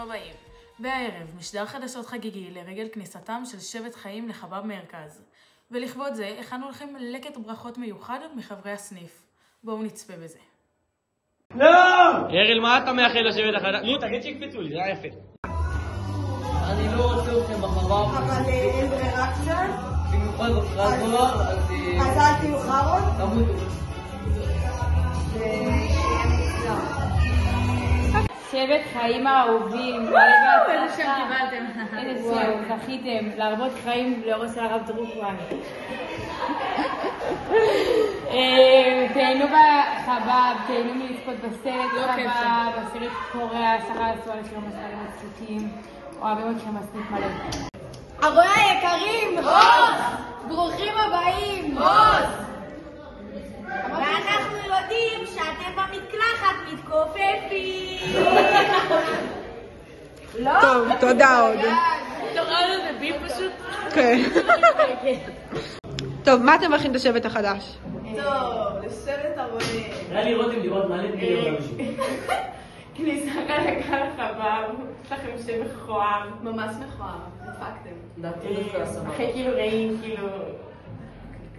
הבאים. והערב, משדר חדשות חגיגי לרגל כניסתם של שבט חיים לחב"ב מרכז. ולכבוד זה, הכנו לכם לקט ברכות מיוחד מחברי הסניף. בואו נצפה בזה. לא! יריל, מה אתה מאחל לשבט החדש? נו, תגיד שיקפצו לי, זה היה יפה. אני לא רוצה אתכם בחב"ב. אבל אין ברירה קצת? במיוחד אחרי הדולר, אז אל תהיו חרות? תמותו. שבט חיים האהובים, איזה שם קיבלתם. איזה זהו, זכיתם להרבות חיים לאורו של הרב דרוקמן. תהנו בחב"ב, תהנו מלצפות בסרט חב"ב, בסרט קורע, שחר עשו על שלום מספרים מצחיקים, אוהבים אתכם מספיק מלא. הרועי היקרים! עוז! ברוכים הבאים! עוז! ואנחנו יודעים שאתם במקלחת מתכופפים! לא? טוב, תודה עוד. תוכל לזה בי פשוט? כן. טוב, מה אתם מכין את השבט החדש? טוב, לשבט הבונה. נראה לראות אם לראות מה נתגיר לאנשים. כניסה חלקה לחב"ב, יש לכם שם מכוער. ממש מכוער, דפקתם. דעתי דווקא הסבבה. אחרי כאילו רעים, כאילו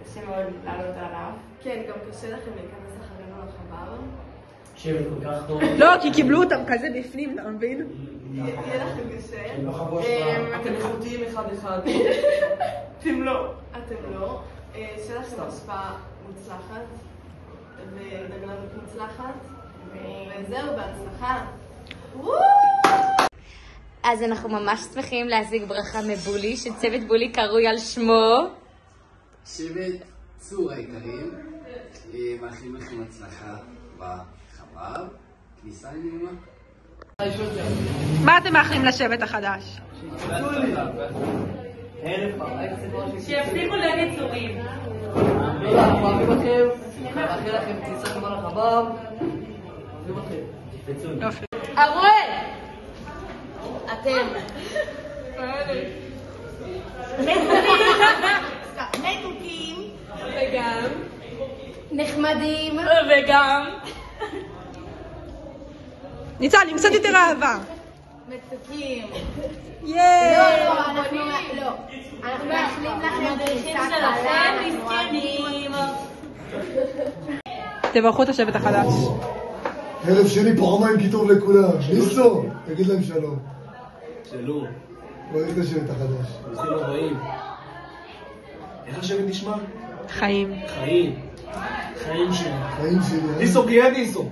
קשה מאוד לעלות עליו. כן, גם קשה לכם להיכנס אחרינו לחב"ב. שבט כל כך טוב. לא, כי קיבלו אותם כזה בפנים, אתה מבין? יהיה לכם קשה. אתם איכותיים אחד. אתם לא. אתם לא. שיהיה לכם השפעה מוצלחת ודגלנות מוצלחת. וזהו, בהצלחה. אז אנחנו ממש שמחים להשיג ברכה מבולי, שצוות בולי קרוי על שמו. שבט צור היקרים, מאחלים לכם הצלחה בחב"ב, כניסה נעימה. מה אתם מאחלים לשבט החדש? שיפסיקו נגד צורים. אנחנו אוהבים לכם, מאחל לכם כניסה טובה לחב"ב. יופי. הרועי! אתם. מתוקים. וגם. נחמדים. וגם. ניצן, עם קצת יותר אהבה. מתוקים. ייי! לא, אנחנו מאחלים לכם כניסה קלה. מסכנים. תברכו את השבט החדש. ערב שני פעמיים כי טוב לכולם. ניסו, תגיד להם שלום. שלום. בוא את השבט החדש. ברוכים הבאים. איך השבט נשמע? חיים. חיים. חיים שלי. חיים שלי. ניסו, גאה ניסו.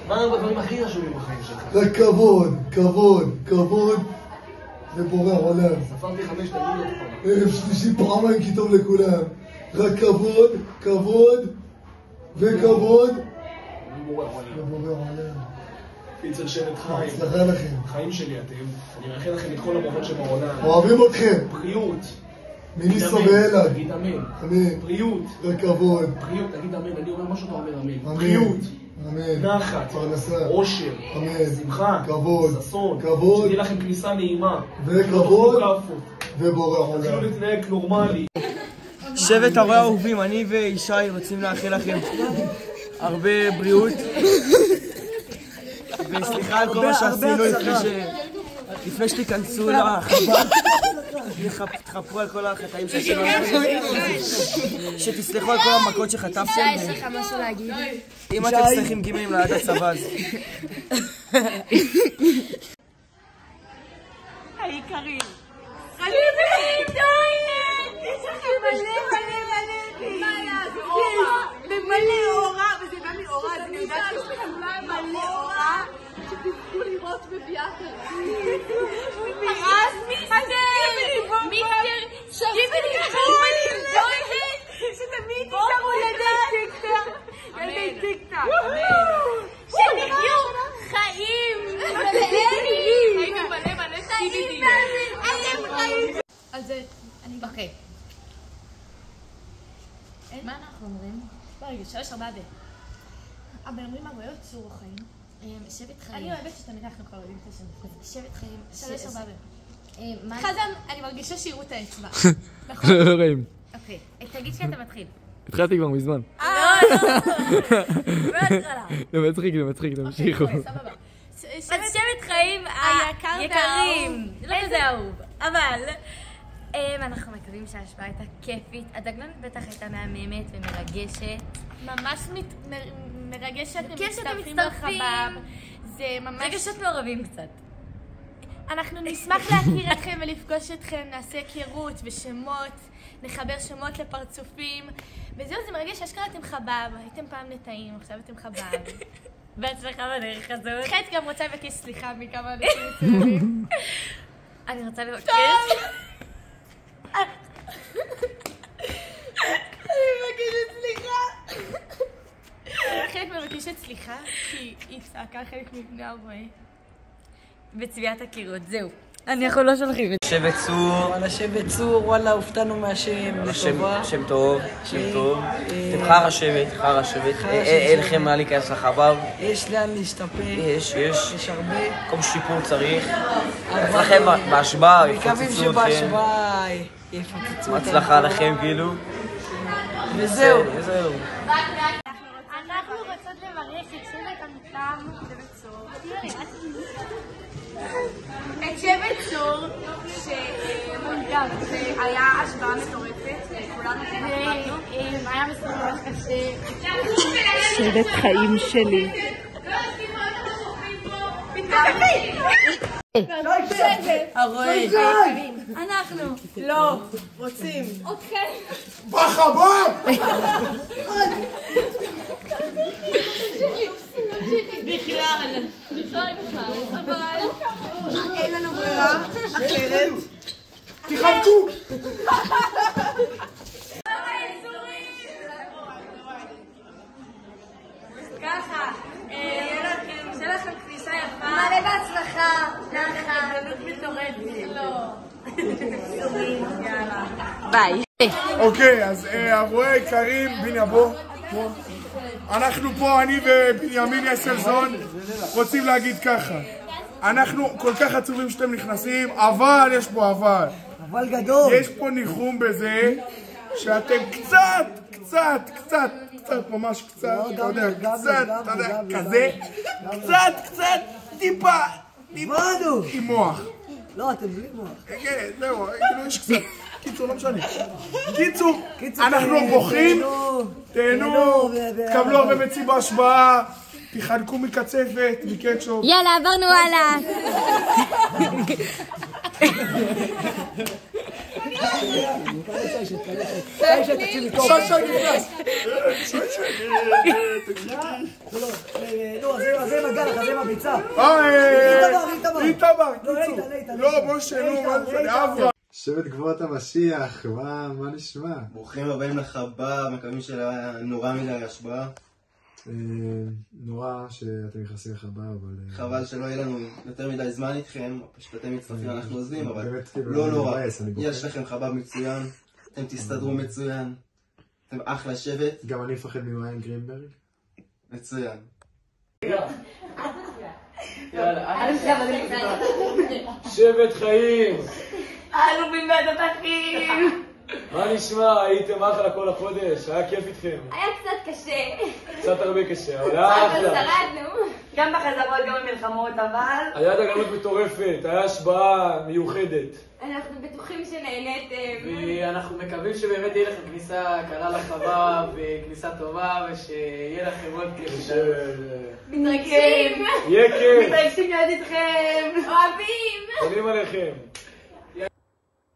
מה הדברים הכי חשובים בחיים שלך? רק כבוד ובורא עולם. ספרתי 5, תגיד לי עוד פעם. ערב שלישי פעמיים כי טוב לכולם. רק כבוד וכבוד ובורא עולם. ובורא עולם. פיצר שבט חיים. הצלחה לכם. חיים שלי אתם. אני מאחל לכם את כל הברוכות שבעולם. אוהבים אתכם. בריאות. מניסו ואלעד. תגיד אמן. אמן. בריאות. רק כבוד. בריאות, תגיד אמן. אני אומר משהו, אתה אומר אמן. אמן. בריאות. אמן. נחת. פרנסה. עושר. אמן. שמחה. כבוד. ששון. כבוד. שתהיה לכם כניסה נעימה. וכבוד. לא תוכלו ובורא תתחילו עולם. להתנהג נורמלי. שבט הרועי האהובים, אני וישי רוצים לאחל לכם הרבה בריאות וסליחה על כל מה שעשינו לפני שתיכנסו לחב"ב. תחפרו על כל החטאים שעשינו, שתסלחו על כל המכות שחטפתם. יש לך משהו להגיד? אם אתם צריכים גימלים ליד הצבא אז היקרים. מלא אורה, וזה בא מאורה, אז אני יודעת שיש לכם מלא אורה שתזכו לראות בביחד. אז מיסטר שגיבלי שתמיד תשארו ילדי טיקטוק. שתחיו חיים אתם חיים. על זה, אוקיי. מה אנחנו אומרים? רגע, 3-4 אבל אומרים הרבה יותר צור חיים. שבט חיים. אני אוהבת שתמיד אנחנו כבר יודעים את השם. שבט חיים. 3-4 חזן, אני מרגישה שיראו את האצבע. לא רואים. אוקיי, תגיד שאתה מתחיל. התחלתי כבר מזמן. לא, זה מצחיק, תמשיכו. אז שבט חיים יקרים, לא כזה אהוב, אבל אנחנו מקווים שההשפעה הייתה כיפית. הדגלונת בטח הייתה מהממת ומרגשת. ממש מרגש שאתם מצטרפים לחב"ב. זה ממש... רגשות מעורבים קצת. אנחנו נשמח להכיר אתכם ולפגוש אתכם, נעשה היכרות ושמות, נחבר שמות לפרצופים. וזהו, זה מרגש שאשכרה אתם חב"ב, הייתם פעם נטעים, עכשיו אתם חב"ב. בהצלחה בדרך הזאת. חץ גם רוצה לבקש סליחה מכמה אנשים מסוימים. אני רוצה לבקש... אני מבקשת סליחה. חלק מבקשת סליחה כי היא צעקה חלק מבני הרואה. בצביעת הקירות, זהו. אנחנו לא שולחים את שבט צור. וואלה שבט צור, וואלה הופתענו מהשם, לטובה. שם טוב, שם טוב. תבחר השבט, תבחר השבט. אין לכם מה להיכנס לחב"ב. יש לאן להשתפר. יש הרבה. כל שיפור צריך. אצלכם בהשבעה, יפוצצו אתכם. מקווים שבהשבעה יפוצצו אתכם. הצלחה לכם כאילו. וזהו. אנחנו רוצות לברך את שבט עמיתם שבט צור. את שבט צור שמונגב, שהיה השפעה מטורפת, כולנו כמעטנו, היה מסוים ממש קשה. שבט חיים שלי. הרועי. אנחנו. לא, רוצים. אתכם. בחב"ב! בכלל. אבל אין לנו ברירה אחרת. תחבקו! ככה, שיהיה לכם כניסה יפה. מלא בהצלחה. גלות מטורפת. לא. ביי. אוקיי, אז הרועה יקרים, ביני בוא. אנחנו פה, אני ובנימין יסלזון, רוצים להגיד ככה. אנחנו כל כך עצובים שאתם נכנסים, אבל יש פה אבל. אבל גדול. יש פה ניחום בזה שאתם קצת, ממש קצת, אתה יודע, קצת, אתה יודע, כזה, קצת, טיפה, עם מוח. לא, אתם בלי מוח. כן, זהו, כאילו יש קצת. קיצור, לא משנה. קיצור, אנחנו בוכים, תהנו, תקבלו הרבה ביצים בהשבעה, תחלקו מקצפת, מקטשופ. יאללה, עברנו הלאה. זה מגל, זה מביצה. איתמר, קיצור. לא, משה, נו, אברה. שבט גבורת המשיח, מה נשמע? ברוכים הבאים לחב"ב, מקווים שנורא מדי השבעה. נורא שאתם נכנסים לחב"ב, אבל... חבל שלא יהיה לנו יותר מדי זמן איתכם, פשוט אתם מצטרפים, אנחנו עוזבים, אבל לא נורא. יש לכם חב"ב מצוין, אתם תסתדרו מצוין, אתם אחלה שבט. גם אני מפחד ממעיין גרינברג. מצוין. שבט חיים! אנו בלבד התחים! מה נשמע? הייתם אחלה כל החודש? היה כיף איתכם? היה קצת קשה. קצת הרבה קשה, אבל היה אחלה. שרדנו. גם בחזרות, גם במלחמות, אבל... היה דגלות מטורפת, היה השבעה מיוחדת. אנחנו בטוחים שנהניתם. ואנחנו מקווים שבאמת יהיה לכם כניסה קלה לחב"ב, וכניסה טובה, ושיהיה לכם עוד כיף. מתרגשים. יהיה כיף. מתרגשים להיות איתכם. אוהבים. עולים עליכם.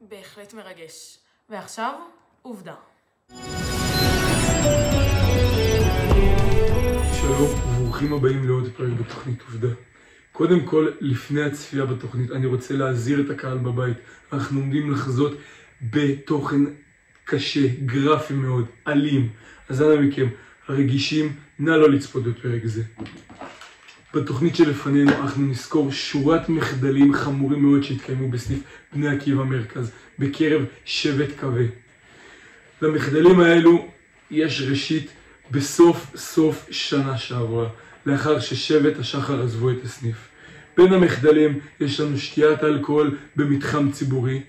בהחלט מרגש. ועכשיו, עובדה. שלום וברוכים הבאים לעוד פרק בתוכנית עובדה. קודם כל, לפני הצפייה בתוכנית, אני רוצה להזהיר את הקהל בבית. אנחנו עומדים לחזות בתוכן קשה, גרפי מאוד, אלים. אז אנא מכם, הרגישים, נא לא לצפות בפרק זה. בתוכנית שלפנינו אנחנו נזכור שורת מחדלים חמורים מאוד שהתקיימו בסניף בני עקיבא מרכז, בקרב שבט קווה. למחדלים האלו יש ראשית בסוף שנה שעברה, לאחר ששבט השחר עזבו את הסניף. בין המחדלים יש לנו שתיית אלכוהול במתחם ציבורי.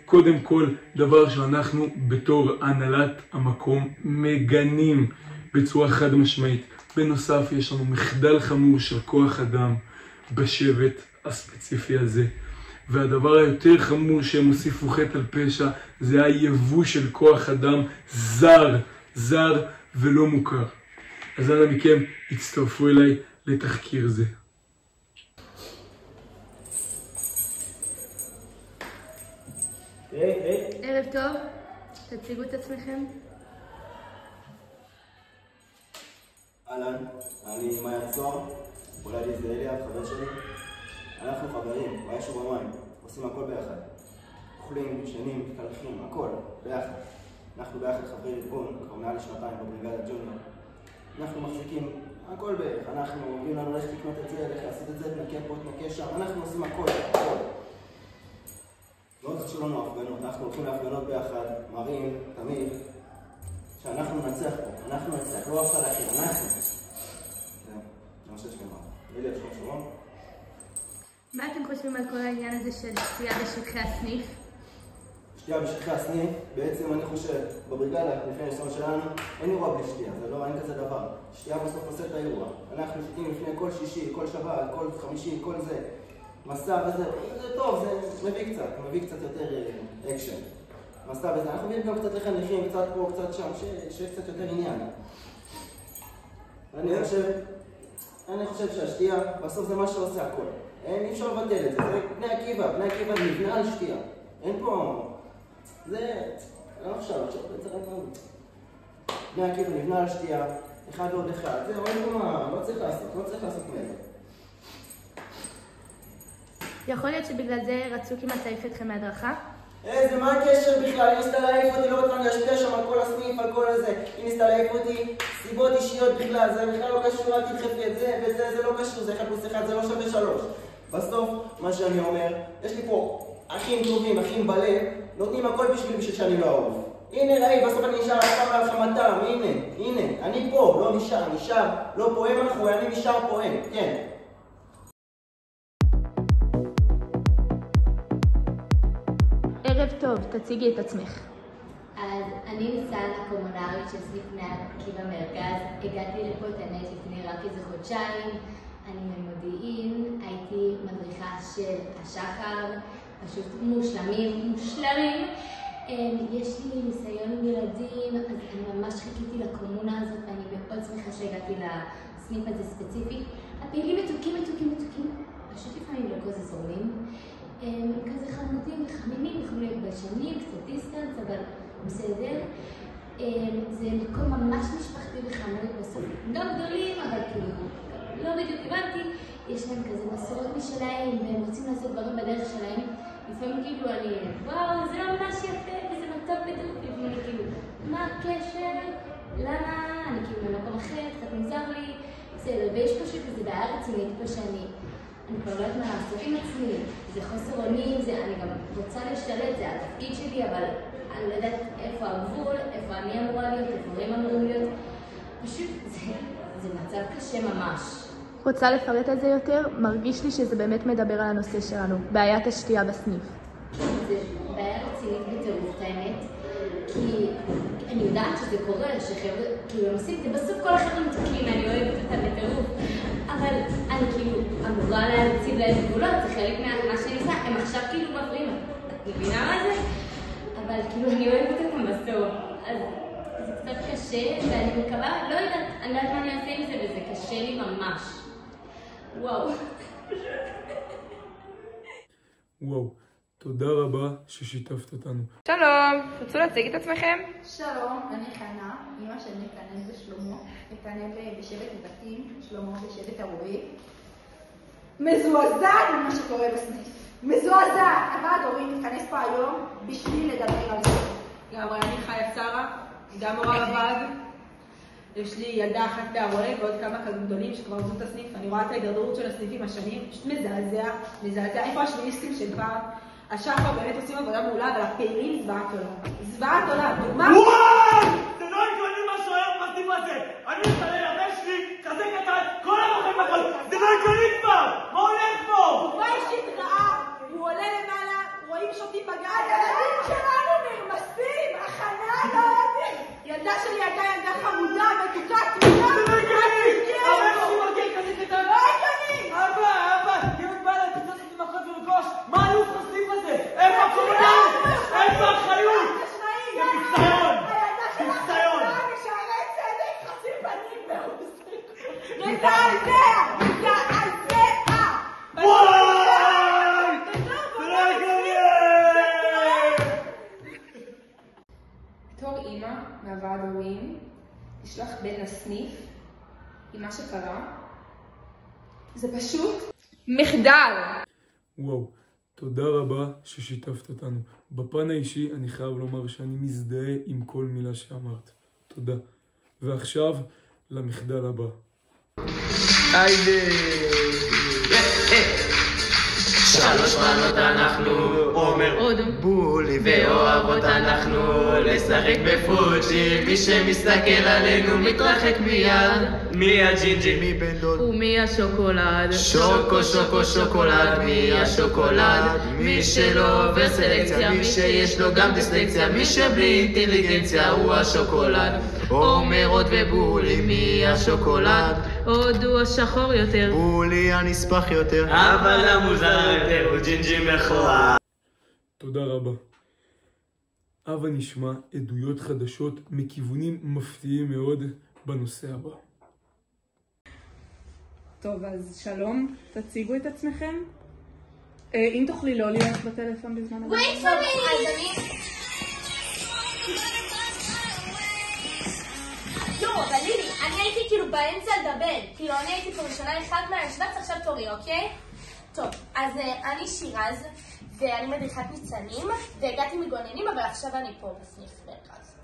קודם כל, דבר שאנחנו בתור הנהלת המקום מגנים בצורה חד משמעית. בנוסף, יש לנו מחדל חמור של כוח אדם בשבט הספציפי הזה. והדבר היותר חמור שהם הוסיפו חטא על פשע, זה היבוא של כוח אדם זר ולא מוכר. אז אנא מכם, הצטרפו אליי לתחקיר זה. ערב טוב, תציגו את עצמכם. אהלן, אני מאיה צור, אולי ליזרעאלי, חבר שלי. אנחנו חברים, באש ובמים, עושים הכל ביחד. אוכלים, ישנים, מתקלחים, הכל, ביחד. אנחנו ביחד חברי ארגון, כבר מעל שנתיים בבריגדה ג'וניור. אנחנו מחזיקים הכל ביחד, אנחנו אומרים לנו איך לקנות את זה, איך לעשות את זה, נקה פה, נקה שם, אנחנו עושים הכל. מאוד חשוב לנו הפגנות, אנחנו הולכים להפגנות ביחד, מראים, תמיד, שאנחנו ננצח פה, אנחנו ננצח, לא אף אחד אחר, אנחנו. זהו, זה מה שיש כמה. אלי, יש לך שלום? מה אתם חושבים על כל העניין הזה של שתייה בשטחי הסניף? שתייה בשטחי הסניף, בעצם אני חושב, בבריגדה, לפני הניסיון שלנו, אין אירוע בלי שתייה, זה לא, אין כזה דבר. שתייה בסוף עושה את האירוע. אנחנו שתים לפני כל שישי, כל שבת, כל חמישי, כל זה. מסע וזה, זה טוב, זה מביא קצת יותר אקשן. מסע וזה, אנחנו מביאים גם קצת לחניכים, קצת פה, קצת שם, שיש קצת יותר עניין. אני חושב שהשתייה, בסוף זה מה שעושה הכל. אי אפשר לבטל את זה, זה בני עקיבא נבנה על שתייה. אין פה... זה... אני לא חושב, זה רק מאוד. בני עקיבא נבנה על שתייה, אחד ועוד אחד, זהו, אין פה מה, לא צריך לעשות מזה. יכול להיות שבגלל זה רצו כמעט להעיף אתכם מהדרכה? זה מה הקשר בכלל? היא ניסתה להעיף אותי, לא רוצה להשפיע שם על כל הסניף, על כל הזה. היא ניסתה להעיף אותי, סיבות אישיות בכלל, זה בכלל לא קשור, אל תדחפי את זה, וזה לא קשור, זה 1+1, זה לא שווה 3. בסוף, מה שאני אומר, יש לי פה אחים טובים, אחים בלב, נותנים הכל בשביל שאני לא אהוב. הנה ראי, בסוף אני נשאר אף פעם על חמתם, הנה, אני פה, לא נשאר, לא פועם אנחנו, אני נשאר פועם, כן. ערב טוב, תציגי את עצמך. אז אני ניסן הקומונרית של סניף בני עקיבא במרכז. הגעתי לפה תנאי לפני רק איזה חודשיים. אני ממודיעין, הייתי מדריכה של השחר, פשוט מושלמים. יש לי ניסיון עם ילדים, אז אני ממש חיכיתי לקומונה הזאת ואני מאוד שמחה שהגעתי לסניף הזה ספציפי. הפעילים מתוקים, פשוט לפעמים לא כזה זורמים. הם כזה חמודים וחמימים, יכולים להיות בלשנים, קצת דיסטנס, אבל בסדר. זה מקום ממש משפחתי וחמוד בסוף. לא גדולים, אבל כאילו, לא בדיוק הבנתי. יש להם כזה מסורות משלהם, והם רוצים לעשות דברים בדרך שלהם. לפעמים כאילו אני, וואו, זה לא ממש יפה, וזה מטוב בדיוק. לפעמים אני כאילו, מה הקשר? למה? אני כאילו במקום אחר, קצת מוזר לי. בסדר, ויש פשוט איזו בעיה רצינית פה שאני כבר לא יודעת מה לעשות עם עצמי, זה חוסר אונים, אני גם רוצה להשתלט, זה התפקיד שלי, אבל אני לא יודעת איפה הגבול, איפה אני אמורה להיות, איפה דברים אמורים להיות. פשוט זה מצב קשה ממש. רוצה לפרט על זה יותר? מרגיש לי שזה באמת מדבר על הנושא שלנו, בעיית השתייה בסניף. זה בעיה רצינית בטירוף, האמת, כי אני יודעת שזה קורה, שחבר'ה, כאילו הם עושים, זה בסוף כל החבר'ה מתוקים, אני אוהבת אותה בטירוף. אבל אני כאילו אמורה להציב להם גבולות, זה חלק מה שאני עושה, הם עכשיו כאילו מפריעים, את מבינה מה זה? אבל כאילו אני אוהבת אותם בסוף, אז זה קצת קשה, ואני מקווה, לא יודעת, אני לא יודעת מה אני אעשה עם זה, וזה קשה לי ממש. וואו, תודה רבה ששיתפת אותנו. שלום, תרצו להציג את עצמכם? שלום, אני חנה, אמא של נתנאל ושלמה. נתנאל בשבט הבתים, שלמה בשבט הרועה. מזועזעת ממה שקורה בסניף. מזועזעת. הוועד הורים מתכנס פה היום בשביל לדבר על זה. גם אני חיה צרה, גם מורה לוועד. יש לי ילדה אחת בהרועה ועוד כמה כאלה גדולים שכבר עוזבו את הסניף. אני רואה את ההידרדרות של הסניפים השנים, פשוט מזעזע. איפה השמיניסטים של פעם? השחר באמת עושים עבודה מעולה, אבל הפעילים זוועת עולם. זוועת עולם, דוגמה... וואי! זה לא הגיוני מה שאוהב בסניף הזה! אני מסתכל לבן שלי, כזה קטן, כל המוחים בכל! זה לא הגיוני כבר! מה הולך פה? דוגמה אישית רעה, הוא עולה למעלה, רואים שותים בגן, הילדים שלנו נרמסים, הכנה לא יודעים! ילדה שלי הייתה ילדה חמודה, מתוקה, תמידה! זה לא הגיוני! הבן שלי מגיע כזה קטן! לא הגיוני! אבא, אם את באה לפיצוץ בתור אימא מהוועד הורים, לשלוח בן לסניף עם מה שקרה, זה פשוט מחדל. וואו, תודה רבה ששיתפת אותנו. בפן האישי אני חייב לומר שאני מזדהה עם כל מילה שאמרת. תודה. ועכשיו למחדל הבא. היידה! שלוש בנות אנחנו, עומר, בולי ואוהבות אנחנו לשחק בפוצ'י, מי שמסתכל עלינו מתרחק מיד. מי הג'ינג'י? מי בן דוד? ומי השוקולד? שוקו שוקו שוקולד, מי השוקולד? מי שלא עובר סלקציה, מי שיש לו גם דיסלקציה, מי שבלי אינטליגנציה הוא השוקולד. עומר עוד ובולי, מי השוקולד? עוד הוא השחור יותר, בולי הנספח יותר, אבל המוזר יותר הוא ג'ינג'י מכוער. תודה רבה. הבה נשמע עדויות חדשות מכיוונים מפתיעים מאוד בנושא הבא. טוב, אז שלום, תציגו את עצמכם. אם תוכלי לא להיות בטלפון בזמן הזה. Wait for me! אבל לילי, אני הייתי כאילו באמצע לדבר. כאילו אני הייתי פה ראשונה אחד מהשבץ, עכשיו תורי, אוקיי? טוב, אז אני שירז, ואני מדריכת ניצנים, והגעתי מגוננים, אבל עכשיו אני פה בסניף מרכז.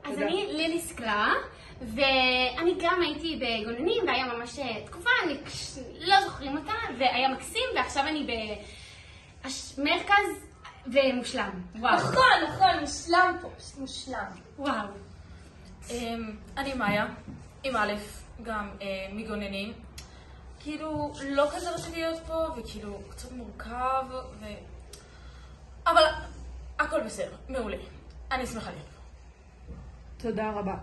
אז אני לילי סקלה, ואני גם הייתי בגוננים, והיה ממש תקופה, אני לא זוכרים אותה, והיה מקסים, ועכשיו אני במרכז ומושלם. נכון, מושלם פה, מושלם. וואו. אני מאיה, עם א', גם מגוננים. כאילו, לא כזה רציתי להיות פה, וכאילו, קצת מורכב, אבל הכל בסדר, מעולה. אני שמחה להיות פה. תודה רבה.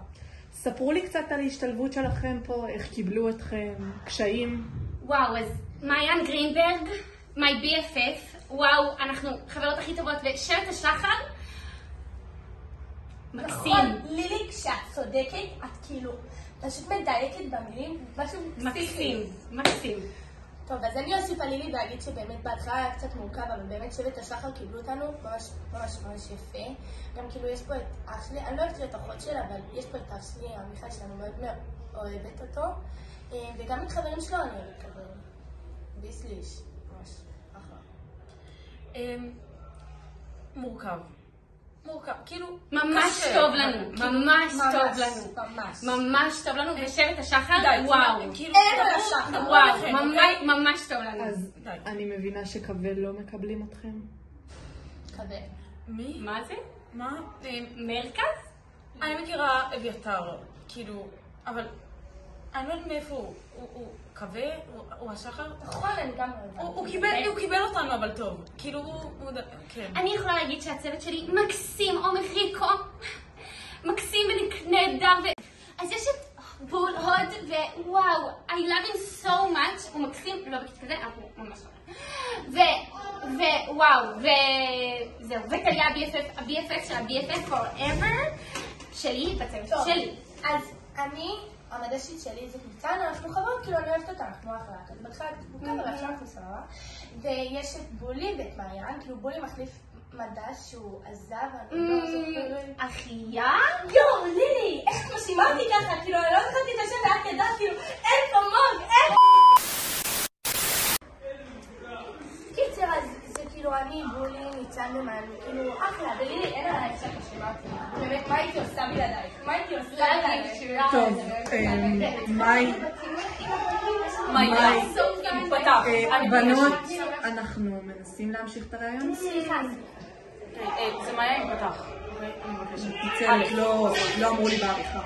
ספרו לי קצת על ההשתלבות שלכם פה, איך קיבלו אתכם, קשיים. וואו, אז מעיין גרינברג, my BFF, וואו, אנחנו חברות הכי טובות, ושבט השחר, מקסים. נכון, לילי, כשאת צודקת, את כאילו פשוט מדייקת במילים, משהו מקסים. טוב, אז אני אוסיף על לילי ואגיד שבאמת בהתחלה היה קצת מורכב, אבל באמת שבט השחר קיבלו אותנו ממש יפה. גם כאילו יש פה את אח שלי, אני לא אוהבת את אחות שלה, אבל יש פה את אח שלי, עמיחי שלנו מאוד אוהבת אותו. וגם את חברים שלו אני אוהבת חברים. ביסליש, ממש אחלה. מורכב, כאילו ממש טוב לנו, ממש טוב לנו, ושבט השחר, וואו, ממש טוב לנו. אז אני מבינה שקבל לא מקבלים אתכם? קבל. מי? מה זה? מה? מרכז? אני מכירה אביתר, כאילו, אבל אני לא יודעת מאיפה הוא קווה, הוא השחר? נכון, אני גם לא יודעת. הוא קיבל אותנו, אבל טוב. כאילו, כן. אני יכולה להגיד שהצוות שלי מקסים, עומר ריקו, מקסים ונהדר. אז יש את בול הוד, ווואו, I love him so much, הוא מקסים, לא בקטע כזה, אבל הוא ממש ווואו, וזהו, וטליה ה-BFF של ה-BFF forever שלי, בצוות שלי. אז אני... המדשית שלי זה קבוצן, אנחנו חברות, כאילו אני אוהבת אותה, אנחנו אחלה, כזה בתחילה קבוצה, אבל עכשיו אנחנו סבבה. ויש את בולי ואת מעיין, כאילו בולי מחליף מדש שהוא עזב, אני לא זוכרת. אחיה? יואו, לילי, איך את משימה אותי ככה? כאילו, אני לא זכרתי את השם ואת ידעת, כאילו, אין כמוג, אין... קיצר, אז זה כאילו אני, בולי, ניצן ומעיין, כאילו, אחלה, ולילי, אין עליי איך שאת משימה אותי. באמת, מה הייתי עושה בלעדייך? מה הייתי עושה בלעדייך? טוב, בנות, אנחנו מנסים להמשיך את הרעיון? סליחה. זה מאיה אם פתח. אני מבקשת. ניצלת, לא אמרו לי בעריכה.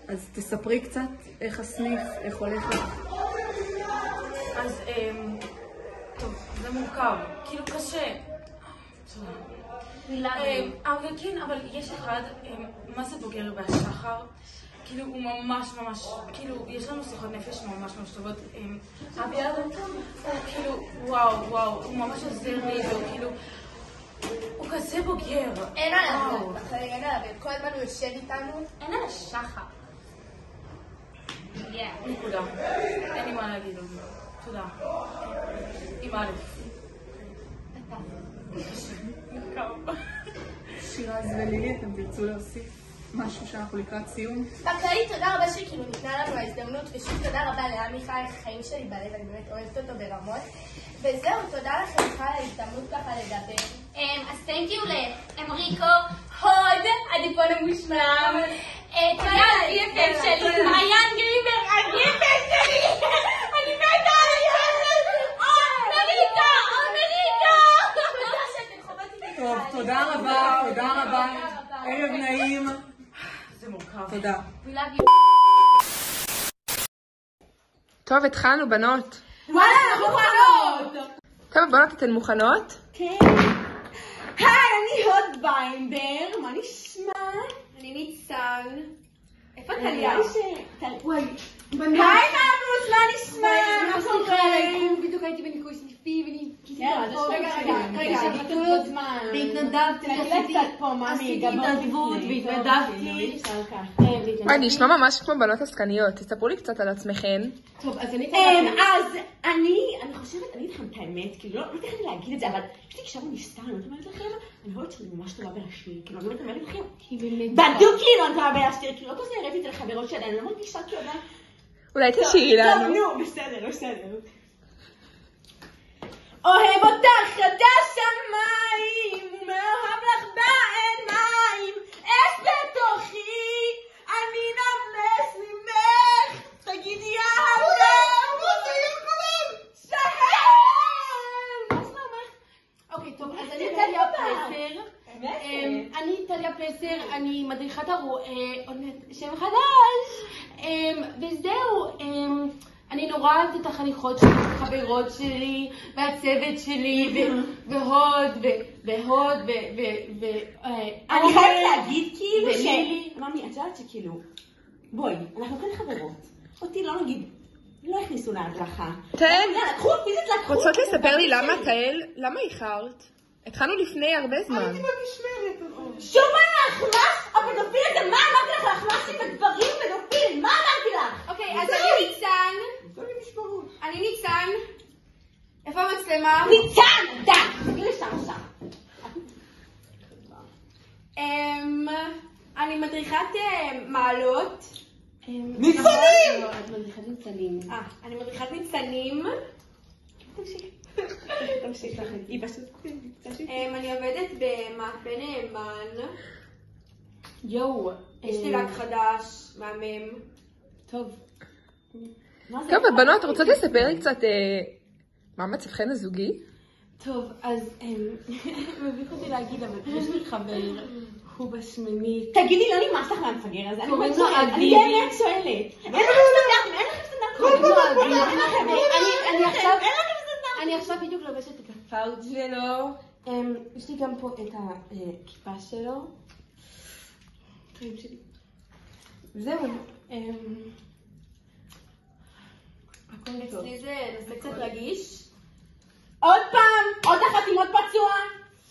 אז תספרי קצת איך הסניף, איך הולך לך. אז, טוב, זה מורכב. כאילו קשה. אבל כן, אבל יש אחד, מה זה בוגר והשחר? כאילו הוא ממש, כאילו יש לנו שיחות נפש ממש טובות. אביעד הוא כאילו, וואו, הוא ממש עוזר לי, והוא כאילו, הוא כזה בוגר. אין עליו, אין עליו, כל הזמן הוא יושב איתנו. אין על השחר. נקודה. אין לי מה להגיד על זה. תודה. עם א'. שירז ולילי, אתם תרצו להוסיף משהו שאנחנו לקראת סיום? בכללי, תודה רבה שכאילו ניתנה לנו ההזדמנות, ושוב תודה רבה לעמיחי, החיים שלי בלב, אני באמת אוהבת אותו ברמות. וזהו, תודה לכם על ההזדמנות ככה לדבר. אז תנק יו לאמריקו, הוד, הדיפון המושלם. תודה על ה-EFF שלי, מעיין גריבר, ה-EFF שלי. אני מתה על ה-EFF. אמריקה, אמריקה. תודה שאתם חוות איתי. טוב, תודה רבה, תודה רבה. ערב נעים. זה מורכב. תודה. טוב, התחלנו, בנות. וואלה, אנחנו מוכנות! טוב, בנות, אתן מוכנות? כן. היי, אני הוד ויינברג, מה נשמע? אני ניצן. איפה טליה? וואי. היי, מאמוס, מה נשמע? מה קורה? בדיוק הייתי בניקוי סניפי וניקיתי רגע, חתולות והתנדבתי, עשיתי התנדבות והתנדבתי. וואי, נשמע ממש כמו בנות עסקניות. תספרו לי קצת על עצמכן. טוב, אז אני חושבת, אני אתכם את האמת, כאילו, לא תכף להגיד את זה, אבל יש לי קשר נסתר, אני אומרת לכם, אני רואה שאני ממש טובה בלהשאיר, כאילו, אני אומרת לכם, בדיוק כאילו אני טובה בלהשאיר, כאילו, לא כזה הראיתי את זה לחברות שלי, אני לא מרגישה כאילו, אולי תשאירי לנו. טוב, נו, בסדר, בסדר. אוהב אותך יד השמיים, ומאוהב לך בעיניים, אש בתוכי, אני נמס ממך, תגידי אהבה, מוציאים כולם, שהם! מה שלומך? אוקיי, טוב, אז אני טליה פלסר. אני טליה פלסר, אני מדריכת שם חדש. וזהו, אני נורא אוהבת את החניכות שלי, את החברות שלי, והצוות שלי, והוד, אני חייבת להגיד כאילו ממי, את יודעת שכאילו, בואי, אנחנו כאן חברות. אותי לא נגיד, לא הכניסו להדרכה. תהל, לקחו. רוצות לספר לי למה, תהל, למה איחרת? התחלנו לפני הרבה זמן. הייתי במשמרת. שוב להחלש, הפדופיל הזה, מה אמרתי לך? להחלשתי בדברים פדופיל, מה אמרתי לך? אוקיי, אז אני ניצן. אני ניצן. איפה המצלמה? ניצן! די! תגיד לי שם. אני מדריכת מעלות. ניצנים! את מדריכת ניצנים. אני מדריכת ניצנים. תמשיך לכם. היא פשוט... אני עובדת במאפה נאמן. יואו. יש לי לק חדש, מהמם. טוב. טוב, הבנות, רוצות לספר לי קצת מה מצבכן הזוגי? טוב, אז מביך אותי להגיד, אבל יש לי חבר, הוא בשמינית. תגידי, לא נמאס לך מהמפגר הזה? אני באמת שואלת. אין לכם אני עכשיו בדיוק לובשת את הפאוט שלו. יש לי גם פה את הכיפה שלו. זהו. אצלי זה נושא קצת רגיש. עוד פעם, עוד החתימות פצוע.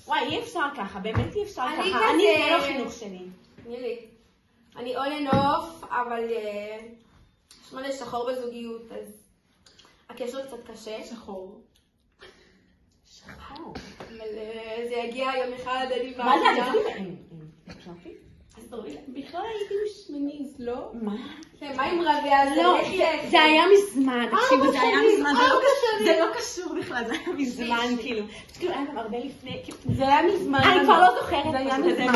וואי, אי אפשר ככה, באמת אי אפשר ככה. אני זה לא חינוך שלי. אני און אנד אוף, אבל יש מלא שחור בזוגיות, אז הקשר קצת קשה. שחור. אבל זה יגיע יום אחד, אני מה זה? בכלל הייתי משמיניז, לא? מה? מה עם רביה? לא, זה היה מזמן, תקשיבו, זה היה מזמן, זה לא קשור בכלל, זה היה מזמן, כאילו, כאילו היה גם הרבה לפני, זה היה מזמן, אני כבר לא זוכרת, זה היה מזמן,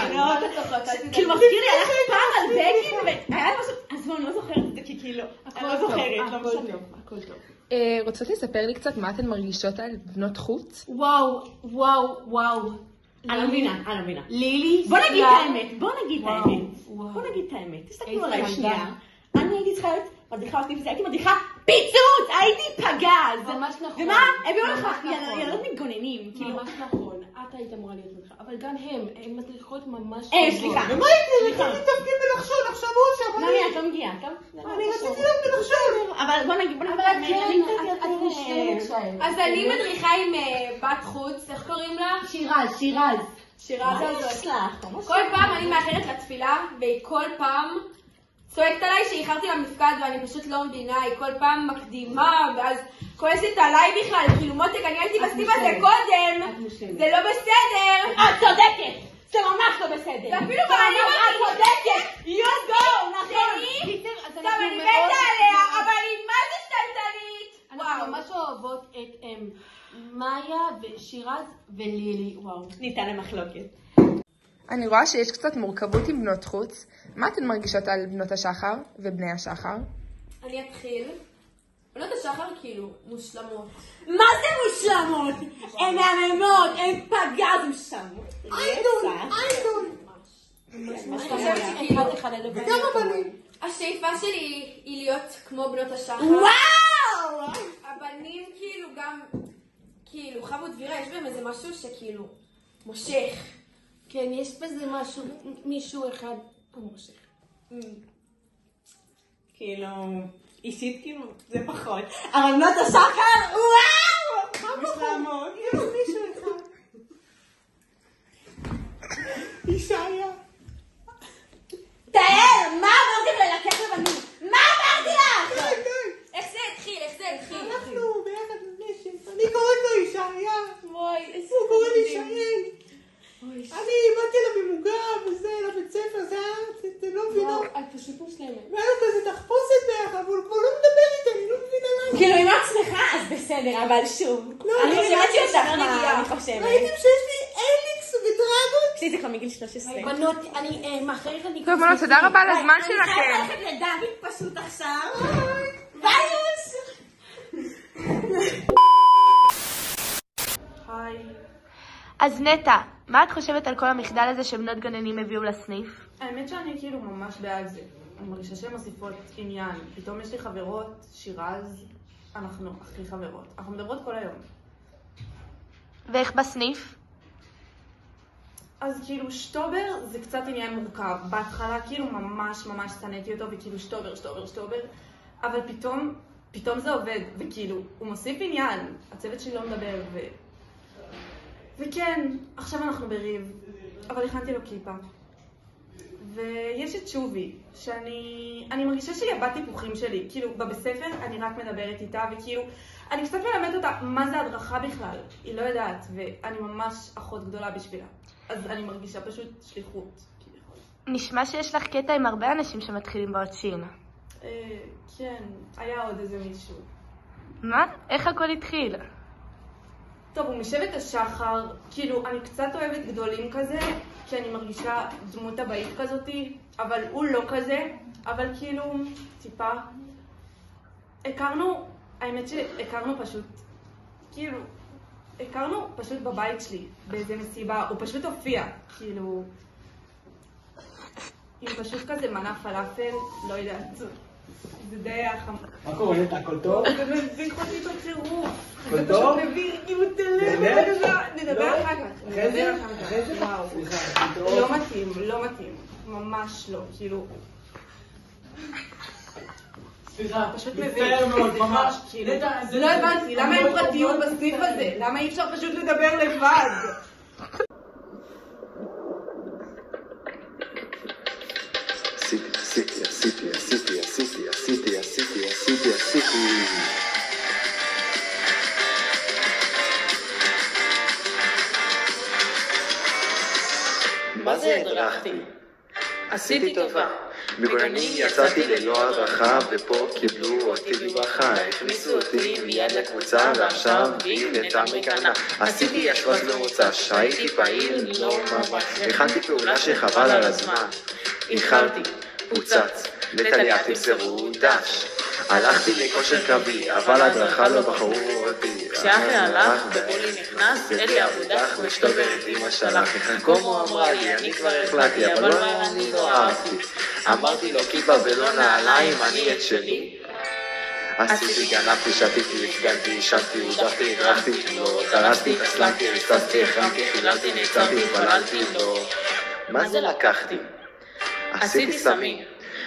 כאילו מזכיר לי, הלכתי פעם על זה, כאילו, והיה משהו, אז אני לא זוכרת את זה, כי כאילו, אני לא זוכרת, לא משנה. הכל טוב. רוצות לספר לי קצת מה אתן מרגישות על בנות חוץ? וואו. אני לא מבינה. לילי, בוא נגיד את האמת. תסתכלו עליי שנייה. אני הייתי צריכה להיות מדריכה עושים את זה, הייתי מדריכה פיצוץ! הייתי פגז! ממש נכון. ומה? הביאו לך ילדות מתגוננים. ממש נכון. את היית אמורה להיות מדריכה. אבל גם הן מדריכות ממש... סליחה. ומה הייתי? רציתי תפקיד בנחשון, עכשיו עוד שם. נמי, את לא מגיעה, טוב? אני רציתי להיות בנחשון. אבל בוא נגיד, אז אני מדריכה עם בת חוץ, איך קוראים לה? שירז הזאת. כל פעם אני מאחרת לתפילה, והיא כל פעם צועקת עליי שאיחרתי למפקד ואני פשוט לא מבינה, היא כל פעם מקדימה, ואז כועסת עליי בכלל, כאילו מותק, אני הייתי בסניף הזה קודם, זה לא בסדר. את צודקת, זה ממש לא בסדר. זה אפילו ברעיון, את צודקת, יוגו, נכון. טוב, אני מתה עליה, אבל היא מה זה שתלטנית? אנחנו ממש אוהבות את מאיה ושירז ולילי, וואו. ניתן למחלוקת. אני רואה שיש קצת מורכבות עם בנות חוץ. מה אתן מרגישות על בנות השחר ובני השחר? אני אתחיל. בנות השחר כאילו מושלמות. מה זה מושלמות? הן מהממות, הן פגז מושלמות. איידון. וגם הבנים. השאיפה שלי היא להיות כמו בנות השחר. וואו! הבנים כאילו גם, כאילו חבו דבירה, יש בהם איזה משהו שכאילו מושך. כן, יש בזה משהו, מישהו אחד מושך. כאילו, אישית כאילו, זה פחות. אבל בנות השחר, וואו! מושלמות. יש מישהו אחד. אישיה. תאר, מה אמרתם ללקח לבנים? מה אמרתי לך? איך זה התחיל? אנחנו ביחד נשת. אני קוראת לו אישיה. הוא קורא לי שרן. אני באתי לה ממוגע וזה, לבית ספר, זה לא מבינה. וואו, את פשוט מושלמת. והיה לו כזה תחפושת ביחד, אבל הוא כבר לא מדבר איתה, אני לא מבינה למה. כאילו, אם את שמחה, אז בסדר, אבל שוב. אני שמעתי אותך מה אני חושבת. ראיתם שיש לי אליקס ודרגון? שלי זה כבר מגיל 13. בנות, אני מאחרת אני... טוב, בנות, תודה רבה על הזמן שלכם. אני חייבת ללכת לדוד פשוט עכשיו. ביי! היי. אז נטע, מה את חושבת על כל המחדל הזה שבנות גננים הביאו לסניף? האמת שאני כאילו ממש בעד זה. אני מרגישה שהן מוסיפות עניין. פתאום יש לי חברות, שירז, אנחנו הכי חברות. אנחנו מדברות כל היום. ואיך בסניף? אז כאילו שטובר זה קצת עניין מורכב. בהתחלה כאילו ממש שנאתי אותו וכאילו שטובר. אבל פתאום זה עובד וכאילו הוא מוסיף עניין. הצוות שלי לא מדבר וכן, עכשיו אנחנו בריב, אבל הכנתי לו כיפה. ויש את שובי, שאני מרגישה שהיא הבת טיפוחים שלי. כאילו, בבית ספר אני רק מדברת איתה, וכאילו, אני קצת מלמדת אותה מה זה הדרכה בכלל. היא לא יודעת, ואני ממש אחות גדולה בשבילה. אז אני מרגישה פשוט שליחות. נשמע שיש לך קטע עם הרבה אנשים שמתחילים בעודשין. כן, היה עוד איזה מישהו. מה? איך הכל התחיל? טוב, הוא משבט השחר, כאילו, אני קצת אוהבת גדולים כזה, כי אני מרגישה דמות הבית כזאתי, אבל הוא לא כזה, אבל כאילו, טיפה. האמת שהכרנו פשוט, כאילו, הכרנו פשוט בבית שלי, באיזה מסיבה, הוא פשוט הופיע, כאילו, עם פשוט כזה מנה פלאפל, לא יודעת, זה די החם. מה קורה נטע, הכל טוב? זה מבין חוטי בחירוף. הכל זה טוב? פשוט מביא כאילו תלם, נדבר אחר כך. אחרי זה? וואו, סליחה. לא מתאים, ממש לא, כאילו... סליחה, פשוט מצטער מאוד, ממש. לא הבנתי, למה אין פרטיות בסניף הזה? למה אי אפשר פשוט לדבר לבד? עשיתי. מה זה הדרכתי? עשיתי טובה. מגוננים יצאתי ללא הדרכה, ופה קיבלו אותי בברכה. הכניסו אותי מיד לקבוצה, ועכשיו היא נטע מקנה. עשיתי השוואת מרוצש, הייתי פעיל, לא ממש. הכנתי פעולה שחבל על הזמן. איחרתי, פוצץ, נטליה תמסרו דש. הלכתי לכושר קרבי, אבל הדרכה לא בחרו אותי. כשאחי הלך ובולי נכנס, אלי עבודך ושטובר את אמא שלך. כמו אמרה לי, אני כבר החלטתי, אבל אני לא אהבתי. אמרתי לו כיפה ולא נעליים, אני את שלי. עשיתי, גנבתי, שתיתי, הפגנתי, שבתי, הודחתי, הדרכתי, לא דרסתי, הסלמתי, רצצתי, החרמתי, חיללתי, נעצרתי, התפללתי, לא. מה זה לקחתי? עשיתי סמים.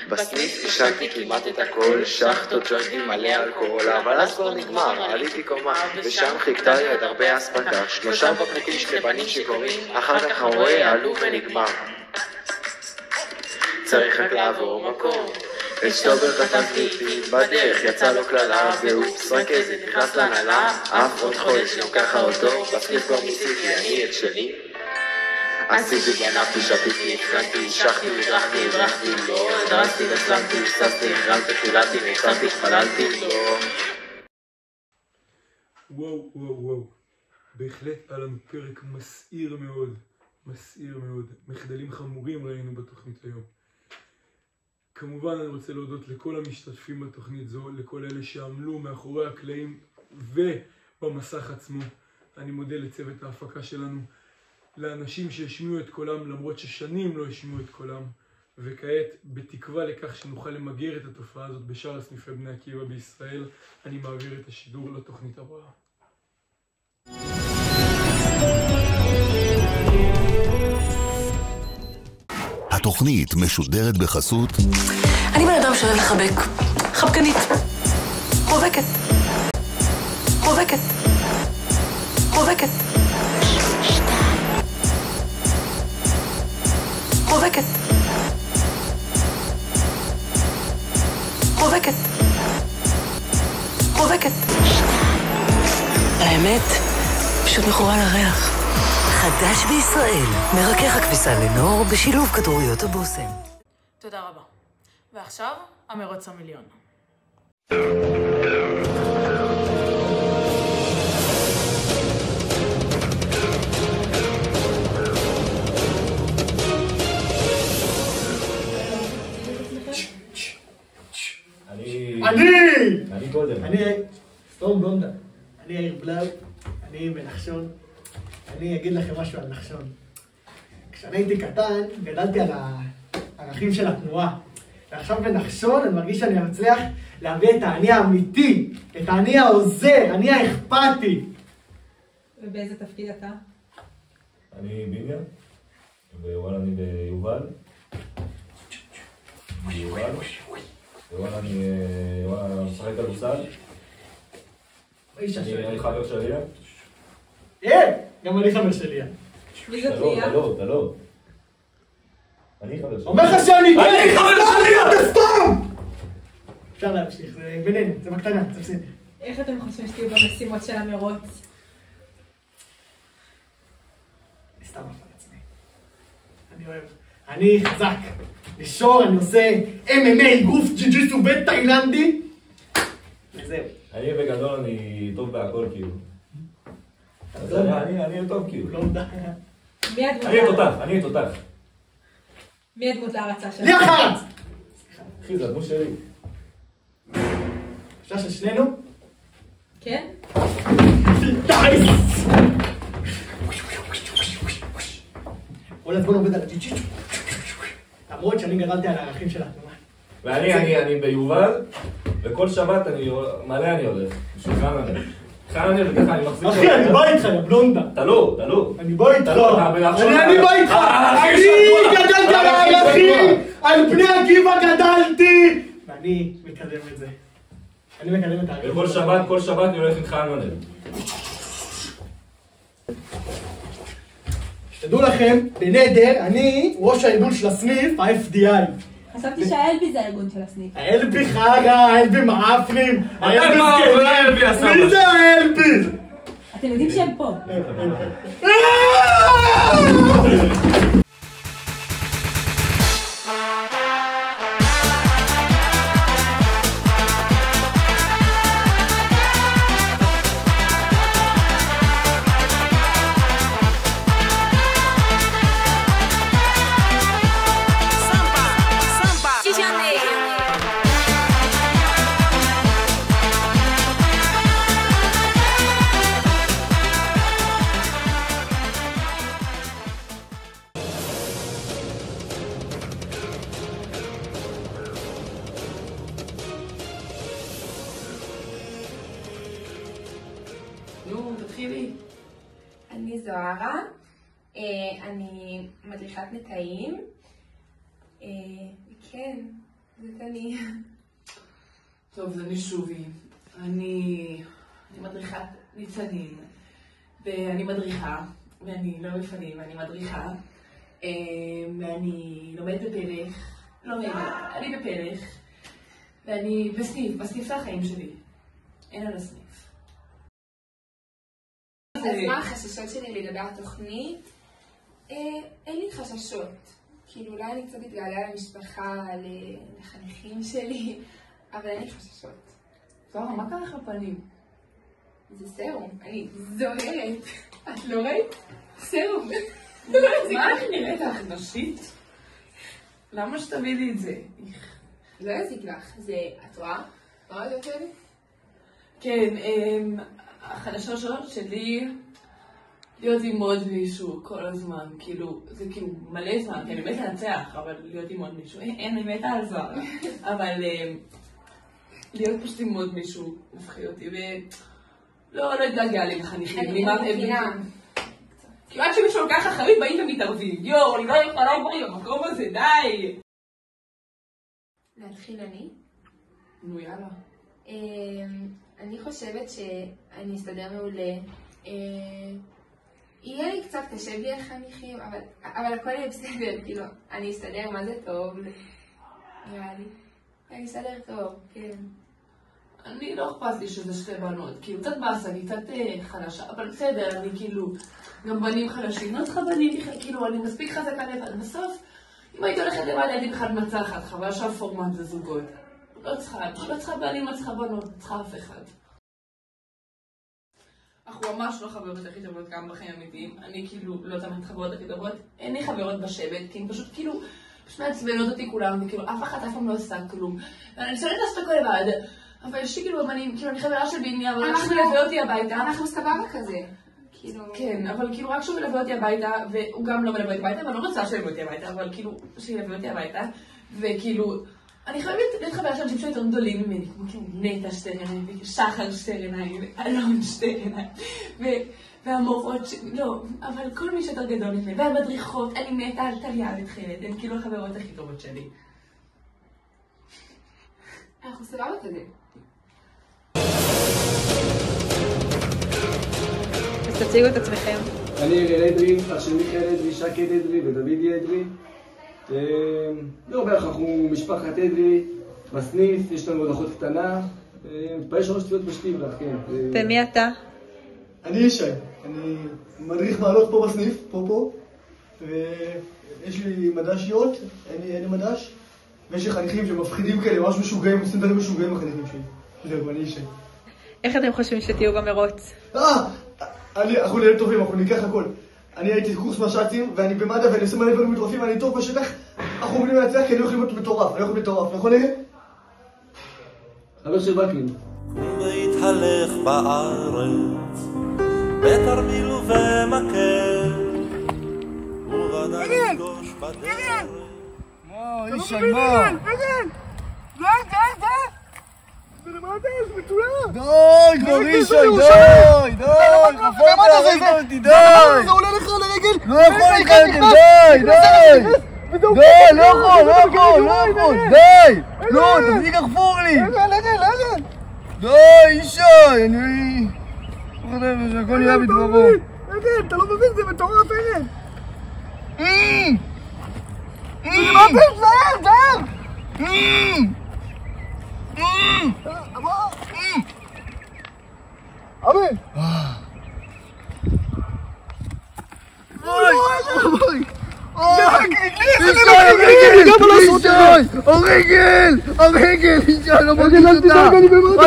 בסניף השקתי כמעט את הכל, שחטות ג'וינטים מלא אלכוהול, אבל אז כבר נגמר, עליתי קומה, ושם חיכתה לי עוד הרבה אספקה, 3 בקבוקים שני בנים שקוראים, אחר כך הרואה עלו ונגמר. צריך רק לעבור מקום, אשתו בחטפתי, בדרך יצא לו קללה, ואופס רק איזה נכנס לנהלה, אף עוד חודש גם ככה אותו, בסניף כבר ניסיתי, אני את שלי. עשיתי, גנבתי, שתיתי, הפרנתי, שחתי, הדרכתי, לא, הדרסתי, הסלמתי, הפססתי, החרמתי, חיללתי, נצרתי, חללתי, לא. וואו, וואו, וואו. בהחלט היה לנו פרק מסעיר מאוד, מסעיר מאוד. מחדלים חמורים ראינו בתוכנית היום. כמובן אני רוצה להודות לכל המשתתפים בתוכנית זו, לכל אלה שעמלו מאחורי הקלעים ובמסך עצמו. אני מודה לצוות ההפקה שלנו, לאנשים שהשמיעו את קולם למרות ששנים לא השמיעו את קולם, וכעת בתקווה לכך שנוכל למגר את התופעה הזאת בשאר סניפי בני עקיבא בישראל, אני מעביר את השידור לתוכנית הבאה. התוכנית משודרת בחסות. אני בן אדם שאוהב לחבק. חבקנית. חובקת. חובקת. חובקת. חובקת. חובקת. חובקת. האמת, פשוט מכורה לריח. חדש בישראל, מרכך הכביסה לנור בשילוב כדוריות הבושם. תודה רבה. ועכשיו, המרוץ המיליון. אני קודם. אני סטורם בלונדה. אני יאיר בלאו. אני בנחשון. אני אגיד לכם משהו על נחשון. כשאני הייתי קטן, גדלתי על הערכים של התנועה. ועכשיו בנחשון אני מרגיש שאני מצליח להביא את האני האמיתי, את האני העוזר, אני האכפתי. ובאיזה תפקיד אתה? אני ביניה, ווואלה אני ביובל. ווואלה אני משחק כדורסל. אני חבר שלי. גם אני חבר שלי. מי זאת ליה? אתה לא. אני חבר שלי. אומר לך שאני אני חבר שלי, אתה סתום! אפשר להמשיך, זה בינינו, זה בקטנה, זה בסדר. איך אתם חושבים שתהיו במשימות של המרוץ? אני סתם אף על עצמי. אני אוהב. אני חזק. לשור, אני עושה MMA, גוף ג'יוג'יטסו בתאילנדי. וזהו. אני בגדול, אני טוב בהכל כאילו. אני טוב כאילו. לא יודע. אני תותח. מי הדמות להרצה שלך? ליה חרץ! אחי, זה הדמות שלי. אפשר של שנינו? כן? דייס! כל הזמן עובד על הג'יוג'יטסו. למרות שאני גדלתי על הערכים של התנועה. ואני ביובל, וכל שבת מלא אני הולך. בשביל חננר. חננר, וככה אני מחזיק... אחי, אני בא איתך, יא בלונדה. אתה לא. אני בא איתך. אני בא איתך. אני גדלתי על הערכים. על בני עקיבא גדלתי. ואני מקדם את זה. אני מקדם את הערכים. וכל שבת אני הולך עם חננר. שתדעו לכם, בנדר, אני ראש הארגון של הסניף, ה-FDI. חשבתי שהאלבי זה הארגון של הסניף. האלבי חגה, האלבי מעפנים, האלבי זקנים. מי זה האלבי? אתם יודעים שהם פה. אני זוהרה, אני מדריכת נטעים, כן, זאת אני. טוב, זה אני שובי, אני מדריכת ניצנים, ואני מדריכה, ואני לא מפנים, אני מדריכה, ואני לומדת בפלך, אני בפלך, ואני בסניף זה החיים שלי. אין על הסניף. אז מה החששות שלי לגבי התוכנית? אין לי חששות. כאילו אולי אני קצת אתגעגע למשפחה, לחניכים שלי, אבל אין לי חששות. זוהרה, מה קרה לך בפנים? זה סרום, אני זוהרת. את לא ראית? סרום. מה איך נראית לך נשית? למה שתבידי את זה? לא יזיק לך, זה, את רואה? רואה את זה אותי? כן, החדשות שלי להיות עם עוד מישהו כל הזמן, כאילו, זה כאילו מלא זמן, כי אני באמת לנצח, אבל להיות עם עוד מישהו, אין, אני מתה על זוהרה, אבל להיות פשוט עם עוד מישהו מפחיד אותי, ולא התגעגע לי לחניכים, אני מבינה. כאילו עד שמישהו לוקח אחרית באים ומתערבים, יואו, אני לא יכולה לעבור במקום הזה, די! להתחיל אני? נו יאללה. אני חושבת שאני אסתדר מעולה. יהיה לי קצת קשה בלי החניכים, אבל הכל יהיה בסדר, כאילו, אני אסתדר, מה זה טוב? נראה לי. אני אסתדר טוב, כן. אני לא אכפת לי שזה שתי בנות, כאילו, קצת באסה, אני קצת חלשה, אבל בסדר, אני כאילו, גם בנים חלשים, לא צריכה בנים, כאילו, אני מספיק חזקה לבד. בסוף, אם הייתי הולכת לבד, הייתי בכלל מצחת, חבל שהפורמט זה זוגות. לא צריכה בנים, לא צריכה בנות, לא צריכה אף אחד. אנחנו ממש לא חברות הכי טובות גם בחיים אמיתיים. אני כאילו לא תמיד חברות הכי טובות. אין לי חברות בשבט, כי הם פשוט כאילו, פשוט מעצבנות אותי כולם, וכאילו אף אחד אף פעם לא עושה כלום. ואני שואלת לעשות הכל לבד. אבל יש לי כאילו, אני חברה של ביני, אבל רק שהוא מלווה אותי הביתה. אנחנו סבבה כזה. כן, אבל כאילו רק שהוא מלווה אותי הביתה, והוא גם לא מלווה אותי הביתה, ואני לא רוצה שילווה אותי הביתה, אבל כאילו, שילווה אותי הביתה, וכאילו, אני חייבת להיות חברה של אנשים שיותר גדולים ממני, כמו כאילו נטע שטרנאי, שחר שטרנאי, אלון שטרנאי, והמורות, לא, אבל כל מי שיותר גדול ממני, והמדריכות, אני מתה על טליה ותכלת, הן כאילו החברות הכי טובות שלי. אנחנו סבבה כזה. אז תציגו את עצמכם. אני אריאל אדרי, אח של מיכאל אדרי, שקד אדרי ודודי אדרי. לא בערך, אנחנו משפחת אדרי, בסניף, יש לנו עוד אחות קטנה, מתפעל 3 צפיות בשטיבלך, כן. ומי אתה? אני ישי, אני מדריך מעלות פה בסניף, פה, ויש לי מדשיות, אין לי מדש, ויש לי חניכים שמפחידים כאלה, ממש משוגעים, עושים דברים משוגעים החניכים שלי. זהו, אני ישי. איך אתם חושבים שתהיו במרוץ? אנחנו נהיה טובים, אנחנו ניקח הכל. אני הייתי קורס מש"צים, ואני במד"א, ואני עושה מלא דברים מטורפים, ואני טוב בשטח, אנחנו עומדים להצליח, כי אני לא יכול להיות מטורף, אני לא יכול להיות מטורף, נכון נראה? חבר של וקנין. והתהלך בארץ, בתרמיל ובמקל, ובדל לפגוש בדרך. איש שגמר! זה למטה, זה מצוין! די, כבר אישי, די! חפרת, ראית אותי, די! זה עולה לך לרגל! לא יכול לך לרגל, די! די, לא יכול, די! לא, תפסיק לחפור לי! לרגל! די, אישי, אני... שהכל נהיה בדברו. רגל, אתה לא מבין, זה מטורף, רגל! זה למטה, זהר! אמן! הרגל! ישי, לא מרגיש אותה!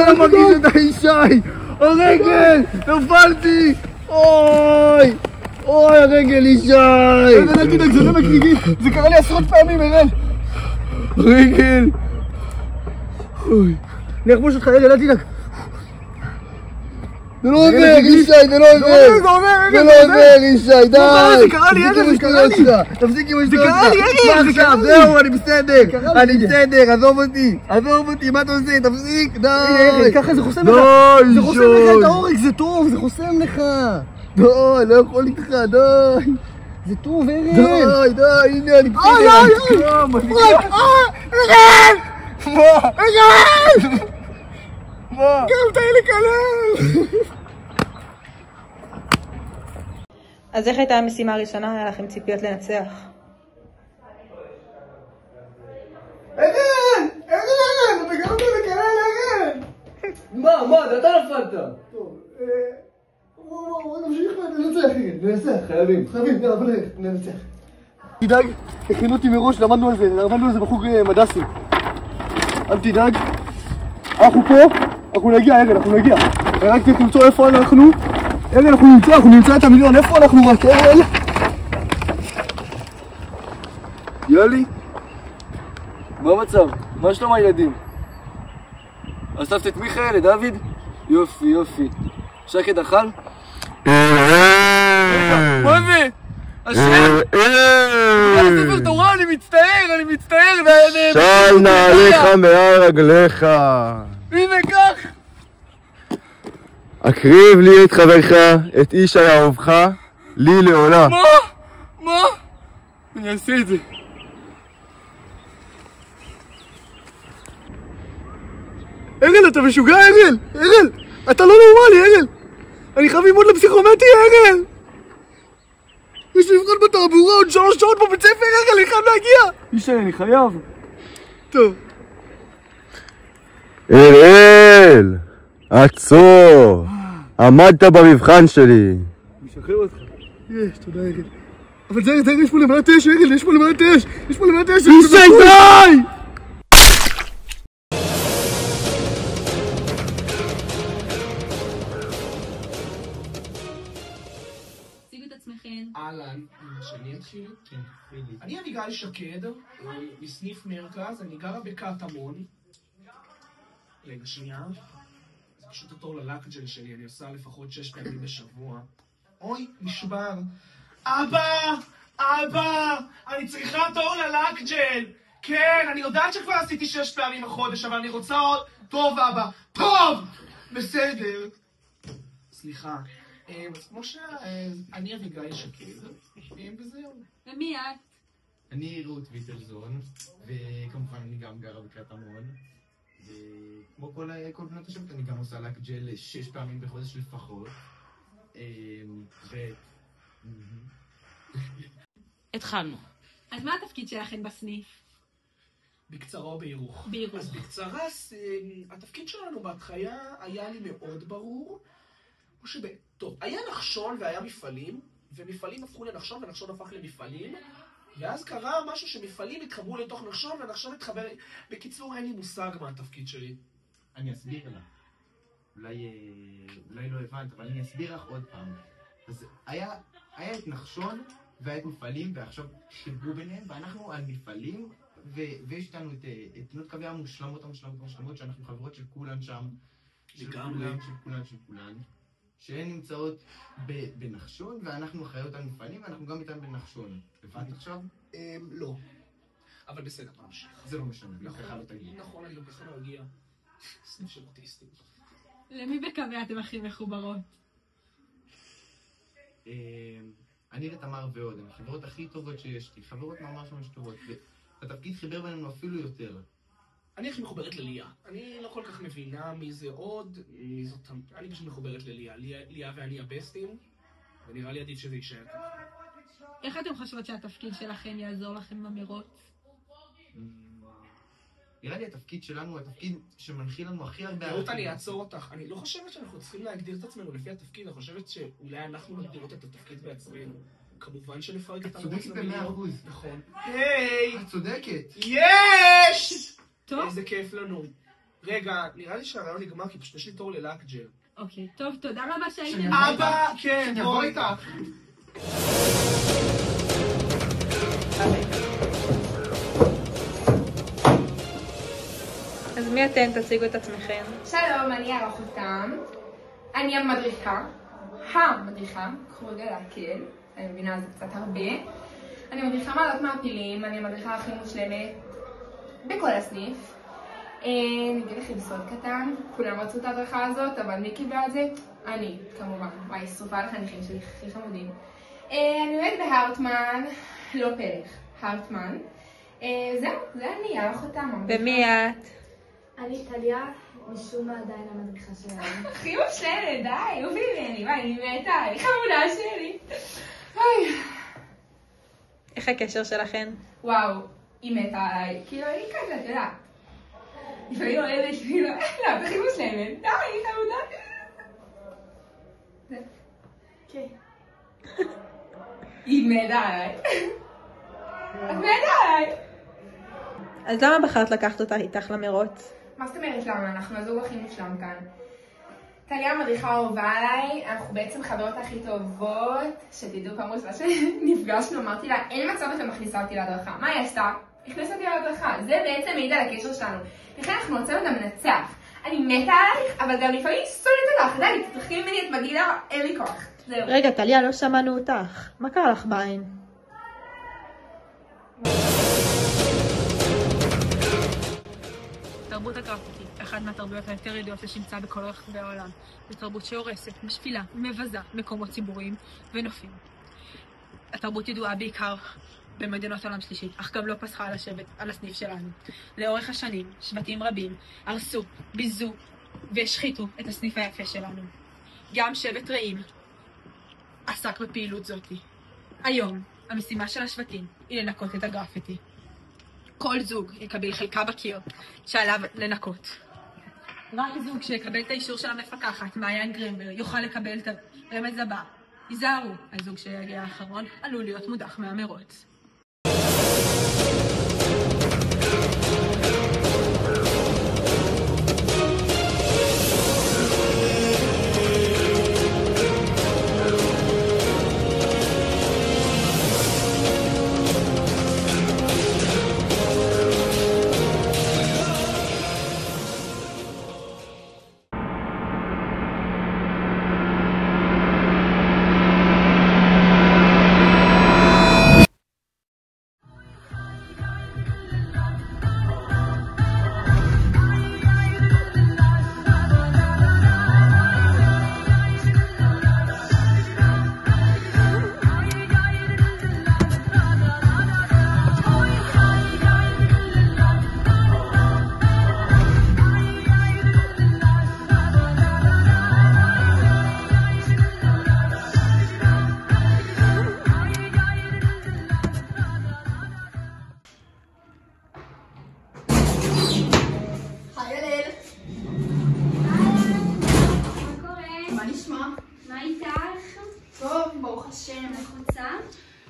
לא מרגיש אותה, ישי! הרגל! נפלתי! אוי! הרגל, ישי! אל תדאג, זה לא מקריגי! זה קרה לי עשרות פעמים, אראל! הרגל! אני אחבוש אותך, אראל, אל תדאג! זה לא עובר, ישי, זה לא עובר, ישי, די! זה קרה לי, אראל, זה קרה לי! תפסיק עם השטויות שלך! מה עכשיו? זהו, אני בסדר, עזוב אותי, מה אתה עושה? תפסיק, די! ככה זה חוסם לך! זה חוסם לך את העורק, זה טוב, זה חוסם לך! די, לא יכול איתך, די! זה טוב, אראל! די, הנה, אני בסדר! אראל! וגם אתה מקלל ארן! מה, אתה נפלת? טוב, בוא נמשיך וננצח, ננצח. חייבים, יאללה, בוא ננצח. תדאג, הכינו אותי מראש, למדנו על זה בחוג מדסים. אל תדאג, אנחנו פה, אנחנו נגיע, אנחנו נגיע. רק צריך למצוא איפה אנחנו. אנחנו נמצא את המיליון, איפה אנחנו רק, ארל? יאללה, מה המצב? מה שלום הילדים? אספת את מיכאל, את דוד? יופי. שקד אכל? מה זה? השם? ספר תורה, אני מצטער. של נעליך מעל רגליך. הנה כך. הקריב לי את חברך, את איש אהובך, לי לעולם. מה? אני אעשה את זה. ארל, אתה משוגע, ארל! אתה לא נורמלי, ארל! אני חייב ללמוד לפסיכומטרי, ארל! יש לי מבחן בתעבורה עוד 3 שעות בבית ספר, ארל, אני חייב להגיע! ישי, אני חייב. טוב. אראל! עצור! עמדת במבחן שלי. אני משחרר אותך. תודה, ארל. אבל זה, יש פה למעלת אש, ארל, יש פה למעלת אש! ישי, די! אהלן, שאני אתחיל? כן, אני אביגיל שקד, מסניף מרכז, אני גרה בקטמון. רגע, שנייה. זה פשוט התור ללקג'ל שלי, אני עושה לפחות 6 פעמים בשבוע. אוי, נשבר. אבא! אני צריכה תור ללקג'ל! כן, אני יודעת שכבר עשיתי 6 פעמים החודש, אבל אני רוצה עוד... טוב, אבא! טוב! בסדר. סליחה. אז כמו שאני אביגיל שקד, וזהו. ומי את? אני רות ויטלזון, וכמובן אני גם גרה בקטמון. וכמו כל בנות השבט, אני גם עושה לקג'ל 6 פעמים בחודש לפחות. התחלנו. אז מה התפקיד שלכם בסניף? בקצרה או בהירוך? בהירוך. אז בקצרה, התפקיד שלנו בהתחלה היה לי מאוד ברור. טוב, היה נחשון והיה מפעלים, ומפעלים הפכו לנחשון ונחשון הפך למפעלים, ואז קרה משהו שמפעלים התחברו לתוך נחשון ונחשון התחבר... בקיצור, אין לי מושג מה התפקיד שלי. אני אסביר לך. אולי לא הבנת, אבל אני אסביר לך עוד פעם. אז היה את נחשון והיה את מפעלים, ועכשיו חיברו ביניהם, ואנחנו על מפעלים, ויש לנו את תנות קווי המושלמות, שאנחנו חברות של כולן שם, של כולן. שהן נמצאות בנחשון, ואנחנו חיות על מפעלים, ואנחנו גם איתן בנחשון. הבנת עכשיו? לא. אבל בסדר, ממשיך. זה לא משנה, ככה לא תגיע. נכון, אני גם ככה לא אגיע. סניף של אוטיסטים. למי בקווי אתם הכי מחוברות? אני לתמר ועוד, הן החברות הכי טובות שיש לי, חברות ממש טובות, והתפקיד חיבר בינינו אפילו יותר. אני הכי מחוברת לליה. אני לא כל כך מבינה מי זה עוד, מי זאת... אני פשוט מחוברת לליה. ליה ואני הבסטים, ונראה לי עדיף שזה יישאר ככה. איך אתם חושבות שהתפקיד שלכם יעזור לכם במרוץ? נראה לי התפקיד שלנו הוא התפקיד שמנחיל לנו הכי הרבה... רות, אני אעצור אותך. אני לא חושבת שאנחנו צריכים להגדיר את עצמנו לפי התפקיד, אני חושבת שאולי אנחנו מגדירות את התפקיד בעצמנו. כמובן שנפרק את המרוץ למיליון. נכון. היי! את צודקת. יש! טוב. איזה כיף לנו. רגע, נראה לי שהרעיון נגמר, כי פשוט יש לי תור ללקג'ל. אוקיי, טוב, תודה רבה שהייתם. אבא, כן, בוא איתך. אז מי אתן? תציגו את עצמכם. שלום, אני יערה חותם. אני המדריכה. קחו רגע להקל. אני מבינה על זה קצת הרבה. אני מדריכה מעלות מעפילים, אני המדריכה הכי מושלמת בכל הסניף. אני אגיד לכם סוד קטן, כולם רצו את ההדרכה הזאת, אבל מי קיבלה את זה? אני, כמובן. וואי, שרופה לחניכים שלי, הכי חמודים. אני עומדת בהרטמן, לא פלך, הרטמן. זהו, זה אני, יערה חותם. ומי את? אני טליה, משום מה עדיין המדריכה שלנו. הכי מושלמת, די, אובי ממני, וואי, אני מתה, היא חמודה שלי. איך הקשר שלכן? וואו, היא מתה עליי, כאילו היא כזה, אתה יודע. לפעמים אוהבת, לפעמים לא, את הכי מושלמת. די, חמודה. כן. היא מתה עליי. את מתה עליי. אז למה בחרת לקחת אותה איתך למרוץ? מה זאת אומרת למה? אנחנו הזוג הכי מושלם כאן. טליה המדריכה אהובה עליי, אנחנו בעצם חברות הכי טובות, שתדעו פעם ראשונה שנפגשנו, אמרתי לה, אין מצב שאתה מכניסה אותי להדרכה. מה היא עשתה? הכניסה אותי להדרכה. זה בעצם מעיד על הקשר שלנו. לכן אנחנו רוצים גם לנצח. אני מתה עלייך, אבל גם לפעמים סולית אותך. די, תתרחקי ממני את מגילה, אין לי כוח. זהו. רגע, טליה, לא שמענו אותך. מה קרה לך בעין? תרבות הגרפיטי, אחת מהתרבויות היותר ידועות לשמצה בכל רחבי העולם. זו תרבות שהורסת, משפילה, מבזה מקומות ציבוריים ונופים. התרבות ידועה בעיקר במדינות עולם שלישית, אך גם לא פסחה על השבט, על הסניף שלנו. לאורך השנים, שבטים רבים הרסו, ביזו והשחיתו את הסניף היפה שלנו. גם שבט רעים עסק בפעילות זאתי. היום, המשימה של השבטים היא לנקות את הגרפיטי. כל זוג יקבל חלקה בקיר שעליו לנקות. רק זוג שיקבל את האישור של המפקחת, מעיין גרמבר, יוכל לקבל את הרמז הבא. היזהרו, הזוג שיגיע האחרון עלול להיות מודח מהמרוץ.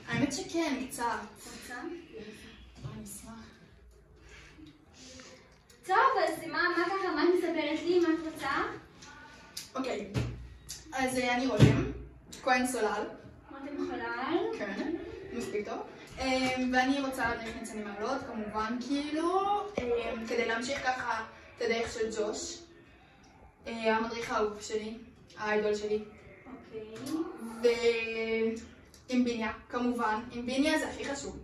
האמת שכן, קצת. אני אשמח. טוב, אז מה ככה, מה את מספרת לי? מה את רוצה? אוקיי, אז אני רותם, כהן סולל. רותם חולל? כן, מספיק טוב. ואני רוצה להדריך ניצנים מעלות, כמובן, כאילו, כדי להמשיך ככה את הדרך של ג'וש. המדריך האהוב שלי, האיידול שלי. אוקיי. עם ביניה, כמובן. עם ביניה זה הכי חשוב.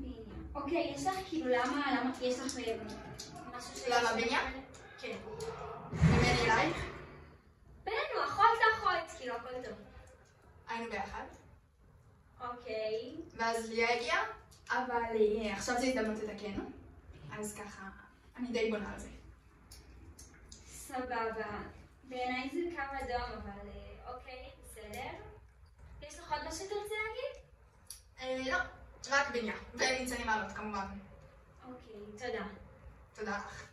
אוקיי, יש לך כאילו למה יש לך משהו ש... למה ביניה? כן. ממני אלייך? בינינו, אחות לאחות, כאילו הכל טוב. היינו ביחד. אוקיי. ואז ליה הגיעה, אבל עכשיו זה הזדמנות לתקן. אז ככה, אני די בונה על זה. סבבה. בעיניי זה קו אדום, אבל אוקיי, בסדר. יש לך עוד מה שאתה רוצה להגיד? לא, רק ביניה. וניצנים מעלות, כמובן. אוקיי, תודה. תודה לך.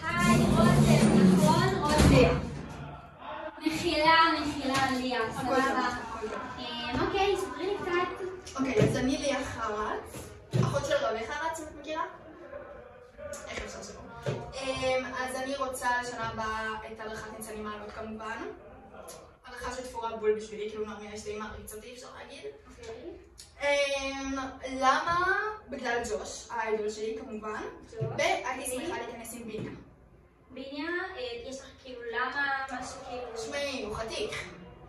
היי, רותם, נכון? רותם. מחילה, ליה, סבבה. אוקיי, ספרי לי קצת. אוקיי, אז אני ליה חרץ. אחות של רבי חרץ, אם את מכירה? איך אפשר שלא? אז אני רוצה לשנה הבאה את הדרכת ניצנים מעלות כמובן. הדרכה שתפורה בול בשבילי, כאילו נרמיה יש לי מעריץ אותי, אפשר להגיד. למה? בגלל ג'וש, האיידול שלי כמובן. והייתי שמחה להיכנס עם ביניה. ביניה, יש לך כאילו למה משהו כאילו... שמי, הוא חתיך.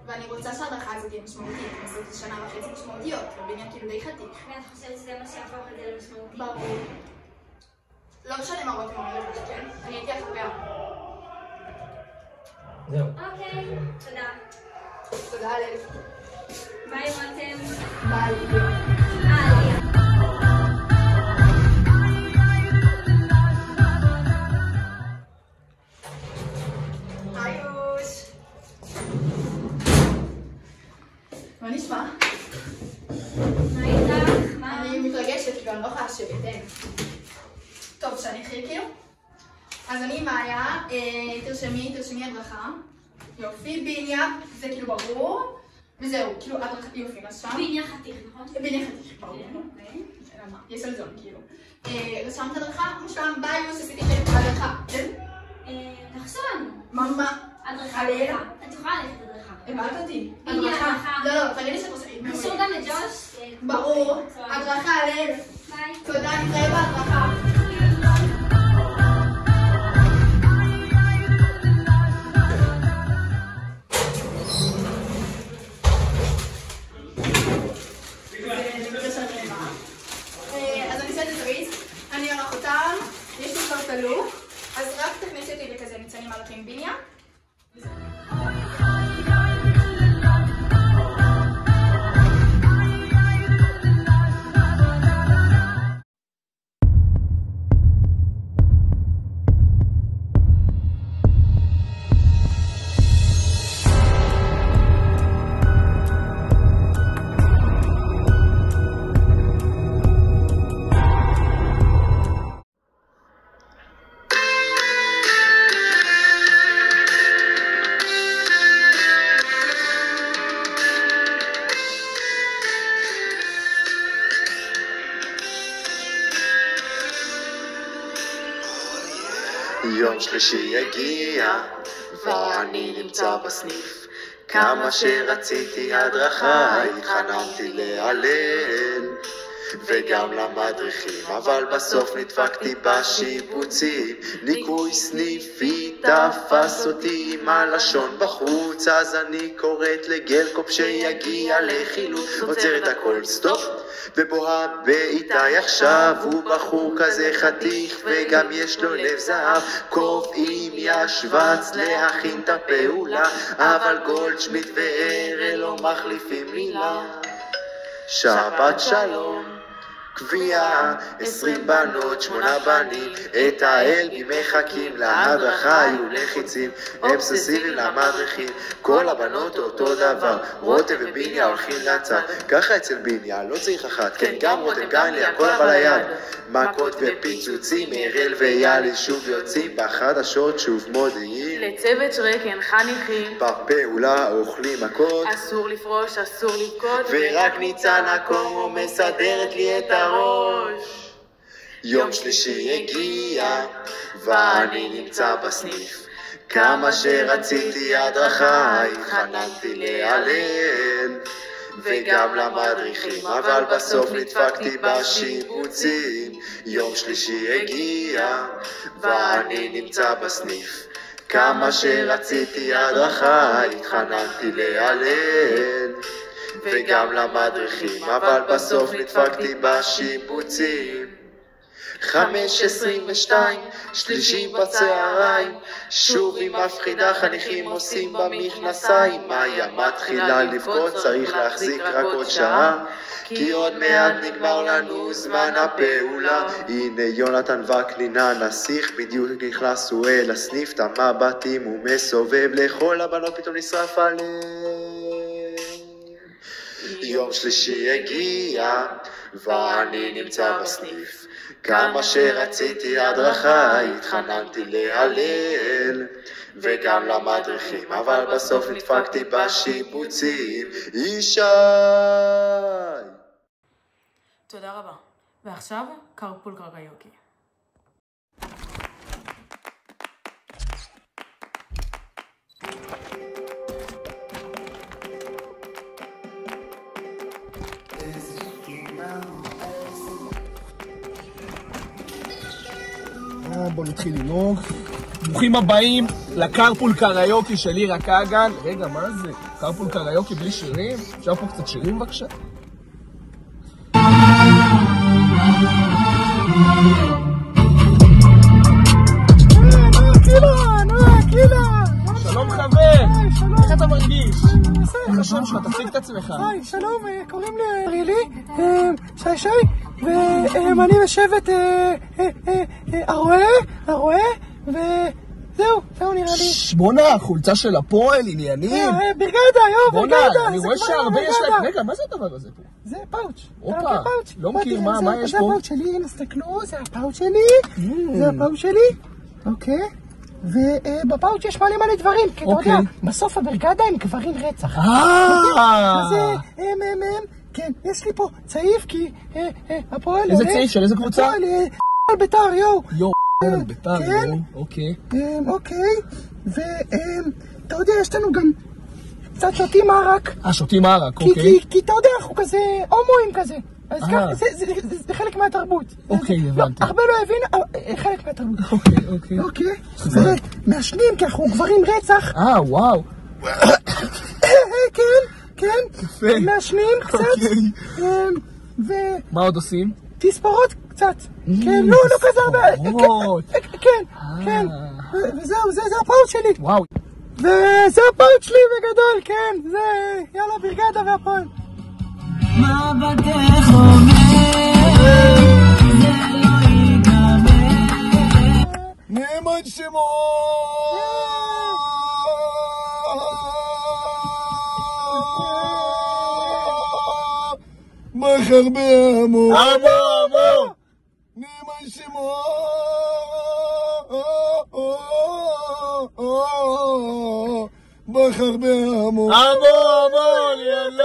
ואני רוצה שההדרכה הזאת תהיה משמעותית, לעשות את שנה וחצי משמעותיות, וביניה כאילו די חתיך. ואת חושבת שזה מה שיהפוך את זה למשמעותי? ברור. לא משנה מה רותם אומרת, כן? אני הייתי החברה. זהו. אוקיי, תודה. תודה לב. ביי רותם. ביי. ליה. מה איתך? אני מתרגשת, כאילו, אני לא יכולה לשבת. טוב, שאני אתחיל כאילו? אז אני מאיה, תרשמי הדרכה. יופי, ביניה, זה כאילו ברור. וזהו, כאילו, יופי, מה שם? ביניה חתיך, נכון? ביניה חתיך, ברור. יש על זון, כאילו. רשמת הדרכה? מושלם, ביוס, עשיתי חלק מהדרכה. כן? נחשון. מה? הדרכה. את יכולה ללכת הדרכה. הבאת אותי. הדרכה. לא, תגידי שאת עושה. קשור גם לג'וש? ברור. הדרכה, לב. ביי. תודה, נתראה בהדרכה. אז אני עושה את זה אני עורך אותם, יש לי כבר תלוך, אז רק תכניסי אותי בכזה ניצנים מלאכים ביניה. יום שלישי הגיע ואני נמצא בסניף, כמה שרציתי הדרכה התחננתי להלל וגם למדריכים, אבל בסוף נדפקתי בשיבוצים. ניקוי סניפי תפס אותי עם הלשון בחוץ, אז אני קוראת לגלקופ שיגיע לחילוץ, עוצר את הכל סטופ ובוהה באיתי עכשיו. הוא בחור כזה חתיך וגם יש לו לב זהב, קובעים ישבץ להכין את הפעולה, אבל גולדשמיט והרל לא מחליפים מילה. שבת שלום קביעה, 20 בנות, 8 בנים, את האלבים מחכים להדרכה, היו לחיצים, אבססיביים למדריכים, כל הבנות אותו דבר, רותם וביניה הולכים לצד, ככה אצל ביניה, לא צריך אחת, כן גם רותם, גם לי, הכל אבל היד, מכות ופיצוצים, הרל ויאלי שוב יוצאים, בחדשות שוב מודיעים, לצוות שרק אין חניכים, בפעולה אוכלים מכות, אסור לפרוש, אסור לבכות, ורק ניצן הקומו מסדרת לי את הראש. יום שלישי הגיע ואני נמצא בסניף, כמה שרציתי הדרכה התחננתי להלל וגם למדריכים, אבל בסוף נדפקתי בשיבוצים. יום שלישי הגיע ואני נמצא בסניף, כמה שרציתי הדרכה התחננתי להלל וגם למדריכים, אבל בסוף נדפקתי בשיבוצים. 5:22, שלישי בצהריים, שוב היא מפחידה, חניכים עושים במכנסיים. מאיה מתחילה לבכות, צריך להחזיק רק עוד שעה, כי עוד מעט נגמר לנו זמן הפעולה. הנה יונתן וקנין הנסיך בדיוק נכנסו אל הסניף, את המבטים הוא מסובב, לכל הבנות פתאום נשרף עליהם. יום שלישי הגיע ואני נמצא בסניף, כמה שרציתי הדרכה התחננתי להלל וגם למדריכים, אבל בסוף נדפקתי בשיבוצים. ישי! תודה רבה. ועכשיו קרפול קריוקי. בואו נתחיל לנהוג. ברוכים הבאים לקרפול קריוקי של עירה כגן. רגע, מה זה? קרפול קריוקי בלי שירים? אפשר פה קצת שירים בבקשה? שלום חבר! איך אתה מרגיש? איך השם שלך? תציג את עצמך. היי, שלום, קוראים לי רילי, שי, ואני בשבט הרועה, זהו נראה לי. בונה, חולצה של הפועל, עניינים. ברגדה, בונה, אני רואה שהרבה יש להם... רגע, מה זה הדבר הזה פה? זה פאוץ'. אופה, לא מכיר, מה יש פה? זה הפאוץ' שלי, נסתכלו, זה הפאוץ' שלי. זה הפאוץ' שלי. אוקיי. ובפאוץ' יש מלא דברים, כי אתה יודע, בסוף הברגדה הם גברים רצח. אז כן, יש לי פה צעיף, כי הפועל... איזה צעיף? של איזה קבוצה? על ביתר, יואו, על ביתר, אוקיי. אוקיי, ואתה יודע, יש לנו גם קצת שותים ערק. שותים ערק, אוקיי. כי אתה יודע, אנחנו כזה הומואים כזה. אז זה חלק מהתרבות. אוקיי, הבנתי. הרבה לא הבין, חלק מהתרבות. אוקיי. מעשנים, כי אנחנו גברים רצח. וואו. כן, מעשנים קצת. מה עוד עושים? תספורות קצת. כן, לא כזה הרבה. כן. וזהו, זה הפאוץ' שלי. וואו. וזה הפאוץ' שלי בגדול, כן. זה, יאללה, ברגדה והפועל. מה בדרך אומר, זה לא ייגמר. נאמן שמו! מחר בעמו! עמו! נאמן שמו! מחר בעמו! עמו! יאללה!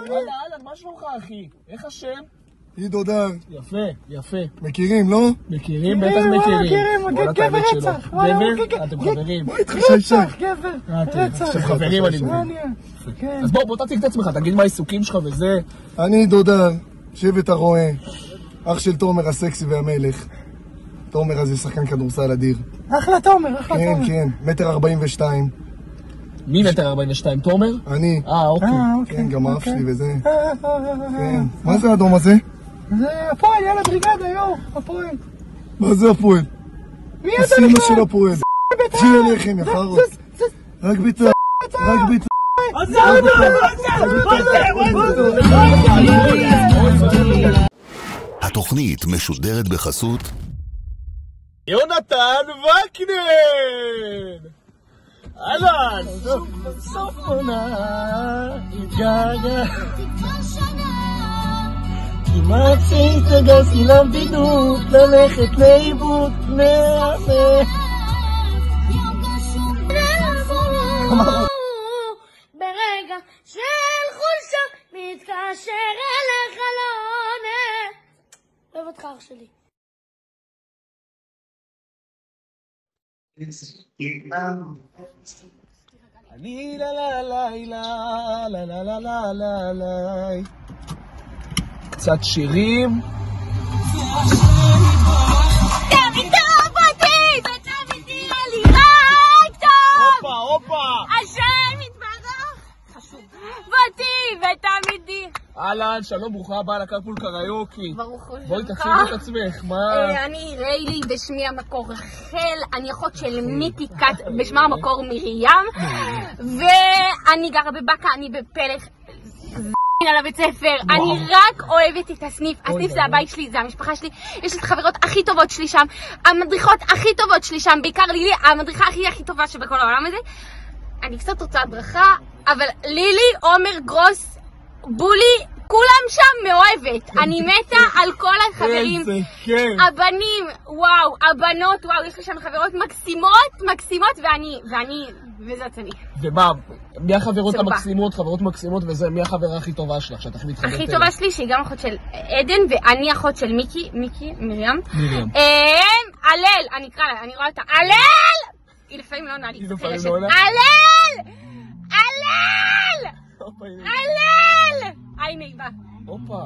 אהלן, מה שלומך אחי? איך השם? עידו דר. יפה. מכירים, לא? מכירים, בטח מכירים. גבר רצח. גבר? אתם חברים. מה איתך שי? גבר רצח. אתם חברים, אני מבין. אז בוא תציג את עצמך, תגיד מה העיסוקים שלך וזה. אני עידו דר, שבט הרועה, אח של תומר הסקסי והמלך. תומר הזה שחקן כדורסל אדיר. אחלה תומר. כן, 1.42 מטר. מי 1.42 מטר? תומר? אני. אוקיי. כן, גם האף שלי וזה. כן. מה זה האדום הזה? זה הפועל, יאללה בריגדה, הפועל. מה זה הפועל? מי אתה לך? הסימה של הפועל. ג'י הלחם, יחרות. רק ביטה. התוכנית משודרת בחסות יונתן וקנין! אהלן! סוף עונה התגעגע כמעט שהתרגזתי למדינות ללכת לאיבוד ברגע של חולשה מתקשר אליך לא עונה אוהב אותך אח שלי אני לה לה לה לה לה לה לה לה לה קצת שירים תמיד טוב אותי ותמיד תהיה לי רק טוב הופה השם יתברך חשוב אותי ותמיד תהיה אהלן, שלום, ברוכה הבאה לקרפול קריוקי. ברוך הוא. בואי תציגי את עצמך, מה? אני ריילי, בשמי המקור רחל, אני אחות של מיקי קאט, בשמה המקור מרים, ואני גרה בבקה, אני בפלך על הבית ספר, אני רק אוהבת את הסניף, הסניף זה הבית שלי, זה המשפחה שלי, יש לי את החברות הכי טובות שלי שם, המדריכות הכי טובות שלי שם, בעיקר לילי, המדריכה הכי טובה שבכל העולם הזה. אני קצת רוצה הדרכה, אבל לילי, עומר, גרוס, בולי, כולם שם מאוהבת. אני מתה על כל החברים. הבנים, וואו, הבנות, וואו, יש לי שם חברות מקסימות, ואני, וזאת אני. ומה, מי החברות המקסימות, חברות מקסימות, וזה מי החברה הכי טובה שלך, שאת הכי מתחברת? הכי טובה שלי, שהיא גם אחות של עדן, ואני אחות של מיקי, מרים. הלל, אני אקרא לה, אני רואה אותה, הלל! היא לפעמים לא עונה לי. הלל! הנה היא באה. הופה,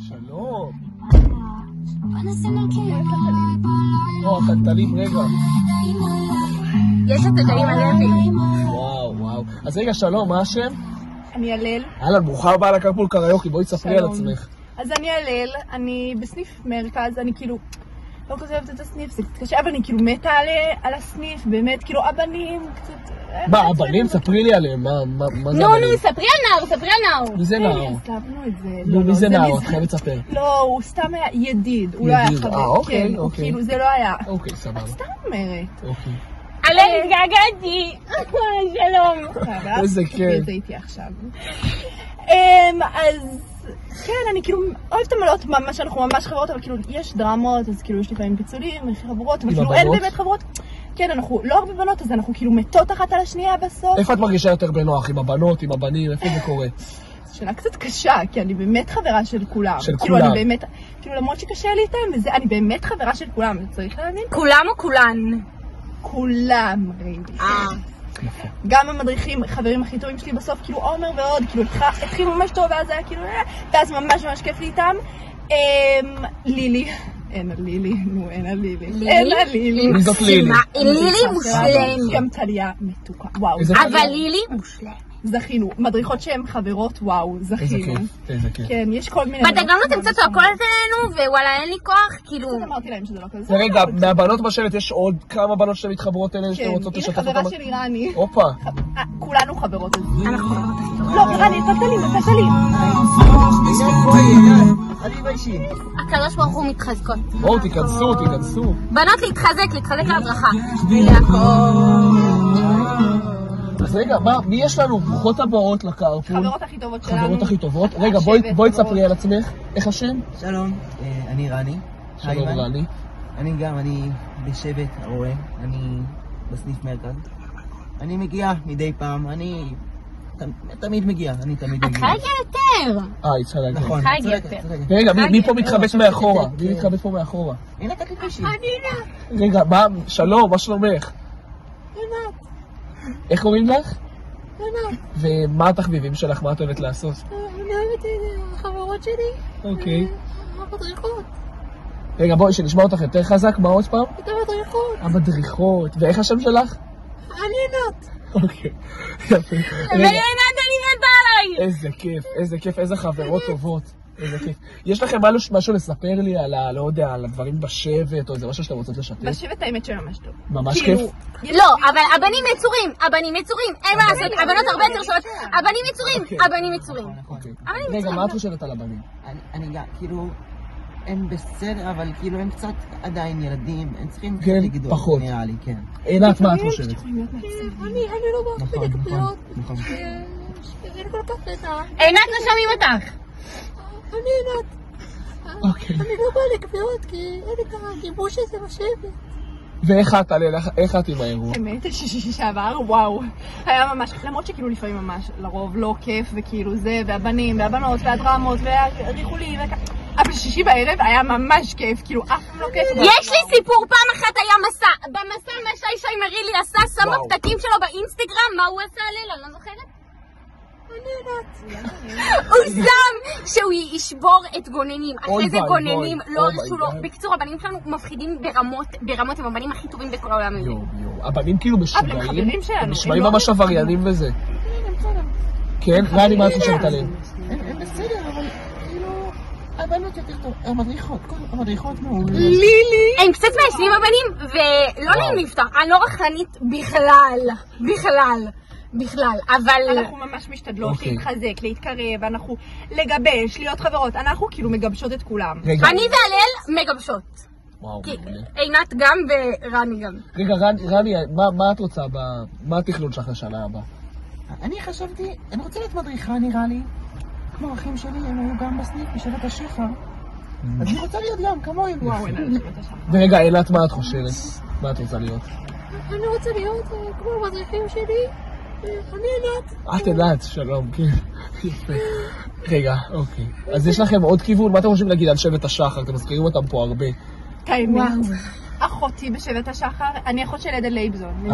שלום. הקטנית, רגע. יש את הדעים הלוי. וואו. אז רגע, שלום, מה השם? אני הלל. אהלן, ברוכה הבאה לקרפול קריוקי, בואי תספרי על עצמך. אז אני הלל, אני בסניף מרכז, אני כאילו לא כזה אוהבת את הסניף, זה קצת קשה, אבל אני כאילו מתה על הסניף, באמת, כאילו הבנים קצת... מה, הבנים? ספרי לי עליהם, מה זה נו, הבנים? ספרי הנער. מי זה נער? הסלבנו את זה. נו, מי זה נער? את חייבת לספר. לא, הוא סתם היה ידיד, הוא לא היה חבר. אוקיי. כאילו, זה לא היה. אוקיי, סבבה. סתם אומרת. אוקיי. עלי, גגעתי. שלום. איזה כיף. זה איתי עכשיו. אז... כן, אני כאילו אוהבת המלות ממש, אנחנו ממש חברות, אבל כאילו יש דרמות, אז כאילו יש לפעמים פיצולים, יש חברות, אבל כאילו אין באמת חברות. כן, אנחנו לא הרבה בנות, אז אנחנו כאילו מתות אחת על השנייה בסוף. איפה את מרגישה יותר בנוח? עם הבנות, עם הבנים? איפה זה קורה? זו שאלה קצת קשה, כי אני באמת חברה של כולם. של כאילו כולם. אני באמת, כאילו למרות שקשה לי איתם, וזה, אני באמת חברה של כולם, צריך להבין? כולם או כולן? כולם, רייבי. גם המדריכים, חברים הכי טובים שלי בסוף, כאילו עומר ועוד, כאילו התחיל ממש טוב, ואז היה כאילו, ואז ממש כיף לי איתם. לילי. אין על לילי, נו, אין על לילי. אין על לילי. מי זאת לילי? לילי מושלם. גם טליה מתוקה, וואו. אבל לילי מושלם. זכינו. מדריכות שהן חברות, וואו, זכינו. איזה כיף. כן, יש כל מיני... בדגלנו אתם קצת צועקות עלינו, ווואלה אין לי כוח, כאילו... אמרתי להם שזה לא כזה. ורגע, מהבנות בשלט יש עוד כמה בנות שאתם מתחברות אליהן שאתם רוצות לשתף אותם? הנה חברה שלי, רני. הופה. כולנו חברות. אנחנו חברות הכי טובות. לא, רני, תתלי. אני באישי. הקדוש ברוך הוא מתחזקות. בואו, תיכנסו. בנות להתחזק להדרכה. אז רגע, מי יש לנו? ברוכות הבאות לקרפול. חברות הכי טובות שלנו. חברות הכי טובות. רגע, בואי תספרי על עצמך. איך השם? שלום, אני רני. שלום רני. אני בשבט הרועה. אני בסניף מרכז. אני מגיע מדי פעם. אני תמיד מגיע. את חייגה יותר. היא צריכה להגיד. נכון. רגע, מי פה מתחבט מאחורה? מי מתחבט פה מאחורה? אין לקחת לי קשי. רגע, שלום, מה שלומך? איך קוראים לך? ומה התחביבים שלך? מה את אוהבת לעשות? אני אוהבת את החברות שלי. אוקיי. המדריכות. רגע, בואי, שנשמע אותך יותר חזק. מה עוד פעם? את המדריכות. המדריכות. ואיך השם שלך? אני עינת. אוקיי. יפה. ועינת אני מתה עליי. איזה כיף, איזה חברות טובות. איזה כיף. יש לכם משהו לספר לי על, לא יודע, על הדברים בשבט, או איזה משהו שאתם רוצות לשתף? בשבט האמת שממש טוב. ממש כיף? לא, אבל הבנים יצורים, אין מה לעשות, הבנות הרבה יותר שוות, הבנים יצורים. רגע, מה את חושבת על הבנים? אני גם, כאילו, הם בסדר, אבל כאילו הם קצת עדיין ילדים, הם צריכים לגדול, פחות. נראה לי, כן. עינת, מה את חושבת? אני לא באה בקביעות. אני כל כך נתה. עינת, לא שומעים אותך. אני עינת. אני לא באה לקביעות, כי אין לי ככה גיבוש הזה בשבט. ואיך את עם האירוע? האמת, שישי שעבר, וואו. היה ממש, למרות שכאילו לפעמים ממש לרוב לא כיף, וכאילו זה, והבנים, והבנות, והדרמות, והריחולים, אבל שישי בערב היה ממש כיף, כאילו אף לא כיף. יש לי סיפור, פעם אחת היה מסע. במסע מה שי מרילי עשה, שם הפתקים שלו באינסטגרם, מה הוא עשה לילה, לא זוכרת? הוא שם שהוא ישבור את גוננים, אחרי זה גוננים, לא הרשו לו. בקיצור, הבנים שלנו מפחידים ברמות, הם הבנים הכי טובים בכל העולם. הבנים כאילו משוגעים, הם נשמעים ממש עבריינים וזה. כן? רני, מה את חושבת עליהם? הם בסדר, אבל כאילו... הבנות יותר טוב, המדריכות מעולה. לילי! הם קצת מעשנים הבנים, ולא נעים לפתח, אני לא רחנית בכלל, אבל... אנחנו ממש משתדלות להתחזק, להתקרב, אנחנו לגבש, להיות חברות, אנחנו כאילו מגבשות את כולם. אני והלל מגבשות. עינת גם ורני גם. רגע, רני, מה את רוצה, מה התכנון שלך לשנה הבאה? אני חשבתי, אני רוצה להיות מדריכה נראה לי. כמו אחים שלי, הם היו גם בסניף בשבט השחר. אז אני רוצה להיות גם כמוהם. ורגע, אילת, מה את חושבת? מה את רוצה להיות? אני רוצה להיות כמו המדריכים שלי. אני עינת. את עינת, שלום, כן. רגע, אוקיי. אז יש לכם עוד כיוון? מה אתם חושבים להגיד על שבט השחר? אתם מזכירים אותם פה הרבה. האמת. אחותי בשבט השחר, אני אחות של עדן לייבזון.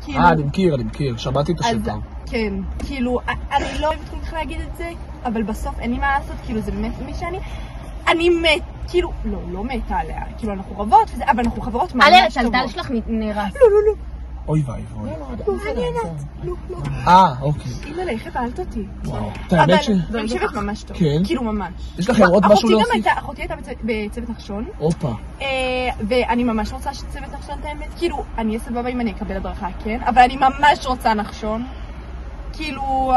אני מכיר, שמעתי את השם פעם. כן, כאילו, אני לא אוהבת כל כך להגיד את זה, אבל בסוף אין לי מה לעשות, כאילו זה באמת מי שאני... אני מת, כאילו, לא מתה עליה, כאילו אנחנו רבות, אבל אנחנו חברות ממש טובות. עליה, טלטל שלך נרס. לא. אוי ואבוי. לא מעניינת. אוקיי. אימא'לה, איך הבלת אותי. וואו. האמת ש... אבל אני חושבת ממש טוב. כן? כאילו ממש. יש לכם עוד משהו להוסיף? אחותי הייתה בצוות נחשון. הופה. ואני ממש רוצה שצוות נחשון את האמת. כאילו, אני אהיה סבבה אם אני אקבל הדרכה, כן? אבל אני ממש רוצה נחשון. כאילו...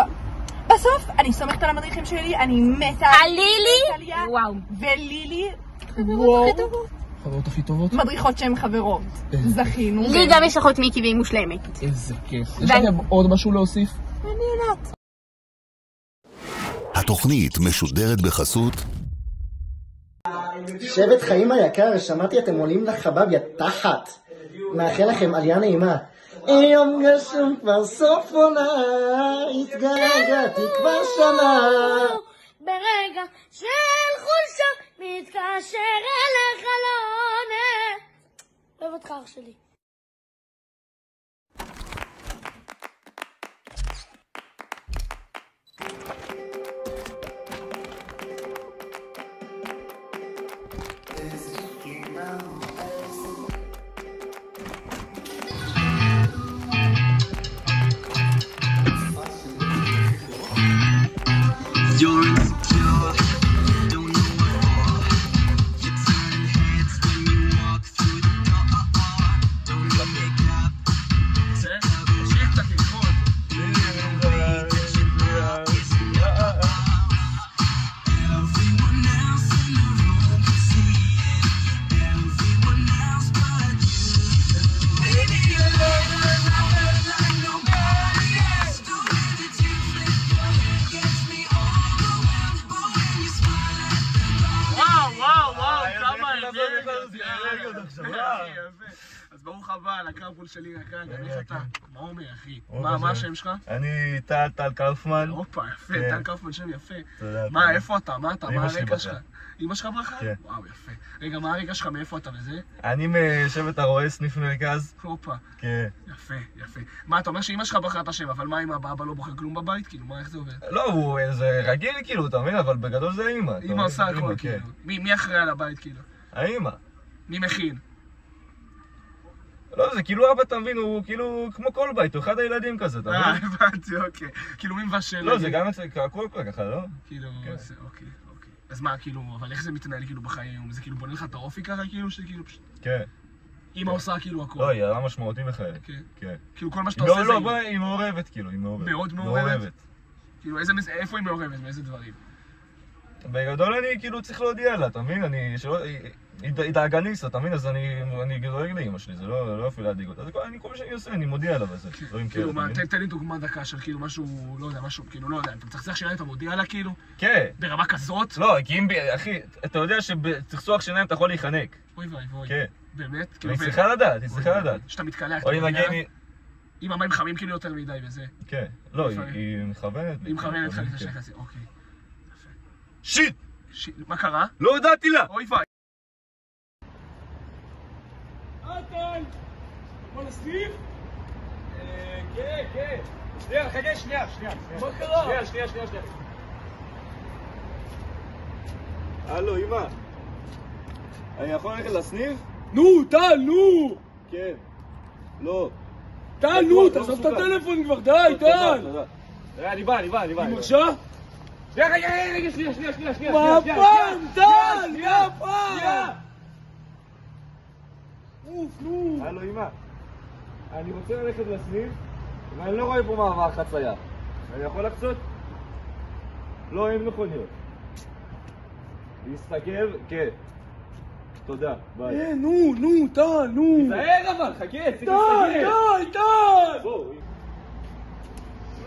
בסוף, אני סומכת על המדריכים שלי, אני מתה... על לילי? וואו. ולילי... חברות הכי טובות. חברות הכי טובות? מדריכות שהן חברות. זכינו. לי גם יש אחות מיקי והיא מושלמת. איזה כיף. יש לכם עוד משהו להוסיף? מעניינת. התוכנית משודרת בחסות שבט חיים היקר, שמעתי אתם עולים לחבב יא תחת. מאחל לכם עלייה נעימה. יום גשום כבר סוף עונה, התגעגעתי כבר שנה. ברגע של חולשה מתקשר אליך לא עונה. אוהב אותך אח שלי. You're insecure, don't know what for. You're turning heads when you walk through the door. Don't need makeup, shake the phone. The way that you look is enough. Everyone else in the room can see it. Everyone else but you. Baby, you're like nobody else. The way that you flip your head gets me overwhelmed. But when you smile at the bar, וואו, כמה אז ברוך הבא לקרפול שלי כאן, איך אתה? מה אומר אחי? מה השם שלך? אני טל קאופמן. הופה, יפה, טל קאופמן, שם יפה. מה, איפה אתה? מה אתה? מה הרקע שלך? אמא שלך ברכה? כן. וואו, יפה. רגע, מה הרקע שלך? מאיפה אתה וזה? אני משבט הרועה, סניף מרכז. הופה. כן. יפה, יפה. מה, אתה אומר שאמא שלך בחרה את השם, אבל מה אם אבא לא בוחר כלום בבית? כאילו, מה, איך זה עובד? לא, זה רגיל כאילו, אתה מבין? אבל בגדול זה אמא. אמא עושה הכל, כאילו. מי אחראי על הבית, כאילו? האמא. מי מכין? לא, זה כאילו אבא, אתה מבין, הוא כאילו כמו כל בית, הוא אחד הילדים כזה, אתה מבין? הבנתי, אוקיי. כאילו מי מבשל? לא, זה גם הכל ככה, לא? כאילו, אוקיי. אז מה, כאילו, אבל איך זה מתנהל כאילו בחיים? זה כאילו בונה לך את האופי ככה, כאילו, שכאילו פשוט... כן. אמא עושה כאילו הכל. לא, היא הרע משמעותי בחיי. כן. כאילו כל מה שאתה עושה זה... לא, היא מעורבת, כאילו, היא מעורבת. מאוד מעורבת? כאילו, איפה היא מעורבת? מאיזה דברים? בגדול אני כאילו צריך להודיע לה, אתה מבין? היא דאגניסט, אתה מבין? אז אני דואג לאמא שלי, זה לא אפילו להדאיג אותה. אני כל מה שאני עושה, אני מודיע לה בזה. כאילו, תן לי דוגמה דקה של כאילו משהו, לא יודע, משהו, כאילו, לא יודע, אתה מצחצח שיניים, אתה מודיע לה כאילו? כן. ברמה כזאת? לא, כי אם, אחי, אתה יודע שבצחצוח שיניים אתה יכול להיחנק. אוי ואבוי. כן. באמת? היא צריכה לדעת, היא צריכה לדעת. שאתה מתקלח, או אם נגיד... אם המים חמים כאילו יותר מדי וזה. כן. לא, היא מכוונת. היא מכוונת לך להתנשך לזה, אוקיי. שיט! מה קרה? לא הודעתי לה! אוי ואי. אטל! בוא נסניף? כן. חכה, שנייה. מה קרה? שנייה. הלו, אמא. אני יכול ללכת לסניף? נו, טל, נו! כן. לא. טל, נו, תעזוב את הטלפון כבר, די, טל! תראה, אני בא. היא מרשה? רגע, שנייה. מה פעם, טל? מה פעם? אוף, נו. הלו, אמא. אני רוצה ללכת לסניף, ואני לא רואה פה מעבר חצייה. אני יכול לחצות? לא, אין מכוניות. להסתכל? כן. תודה, ביי. נו, טל, נו. תזהר אבל, חכה, צריך להסתכל. טל! בואו. מה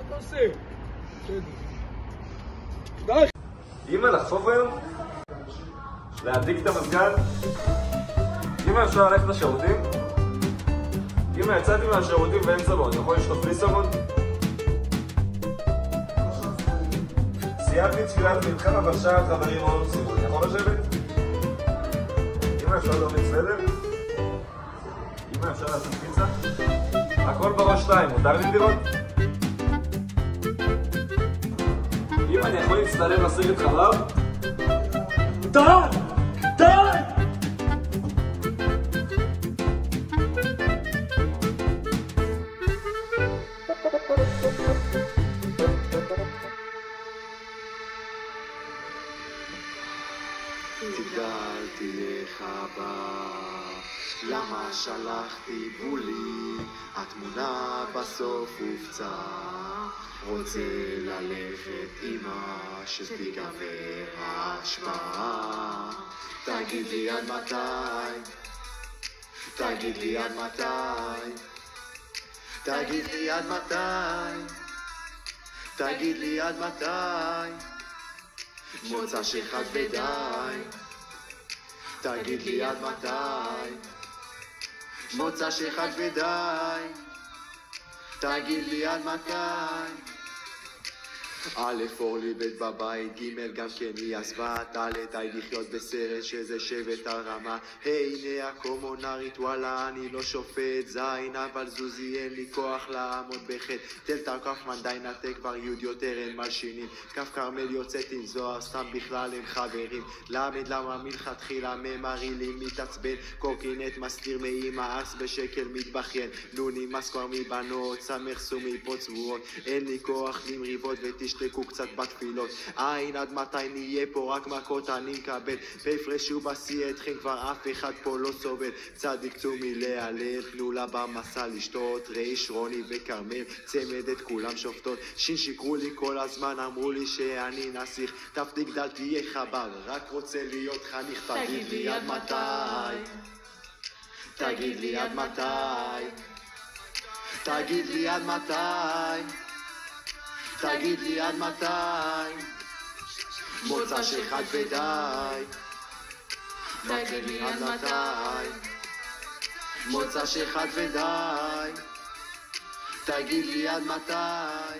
אתה עושה? די. אמא, לחפוף היום? להדליק את המזגן? אמא, אפשר ללכת לשירותים? אמא, יצאתי מהשירותים ואין סבון, יכול לשטוף בלי סבון? סיימתי תפילת מנחה, אבל שאר החברים מאוד סיבון, יכול לשבת? אמא, אפשר להוריד סוודר? אמא, אפשר לעשות פיצה? הכל בראש 2, מותר לי לראות? אמא, אני יכול להצטלם לסרט חלב? תגדלתי לך בה. למה שלחתי בולי, התמונה בסוף הופצה. רוצה ללכת אמא שתיגבר ההשפעה. תגיד לי עד מתי, תגיד לי עד מתי, תגיד לי עד מתי, תגיד לי עד מתי, מוצא שחד ודי. תגיד לי עד מתי, מוצא שחד ודי. תגיד לי עד מתי. א' אורלי בית בבית, ג' גם כן היא עזבה, ד' די לחיות בסרט שזה שבט הרמה. הנה הקומונרית וואלה אני לא שופט, זין אבל זוזי אין לי כוח לעמוד בחטא. תל תרקפמן די נתק כבר יוד יותר אין מלשינים, כף כרמל יוצאת עם זוהר סתם בכלל הם חברים. למד למה מלכתחילה ממרילים מתעצבן, קורקינט מסתיר מאמא ארס בשקל מתבכיין. נוני מסקור מבנות סמך סומי פה צבועות, אין לי כוח למריבות ותשתקו קצת בתפילות. עין עד מתי נהיה פה רק מכות אני מקבל, בהפרש ובשיא אתכם כבר אף אחד פה לא סובל. צדיק צומי להלל, תנו לה במסע לשתות, ריש רוני וקרמל צמד את כולם שופטות. שין שיקרו לי כל הזמן אמרו לי שאני נסיך, תפתי גדל תהיה חבר רק רוצה להיות חניך. תגיד לי עד מתי, תגיד לי עד מתי, תגיד לי עד מתי, תגיד לי עד מתי, מוצא שחד ודי. תגיד לי עד מתי, מוצא שחד ודי. תגיד לי עד מתי.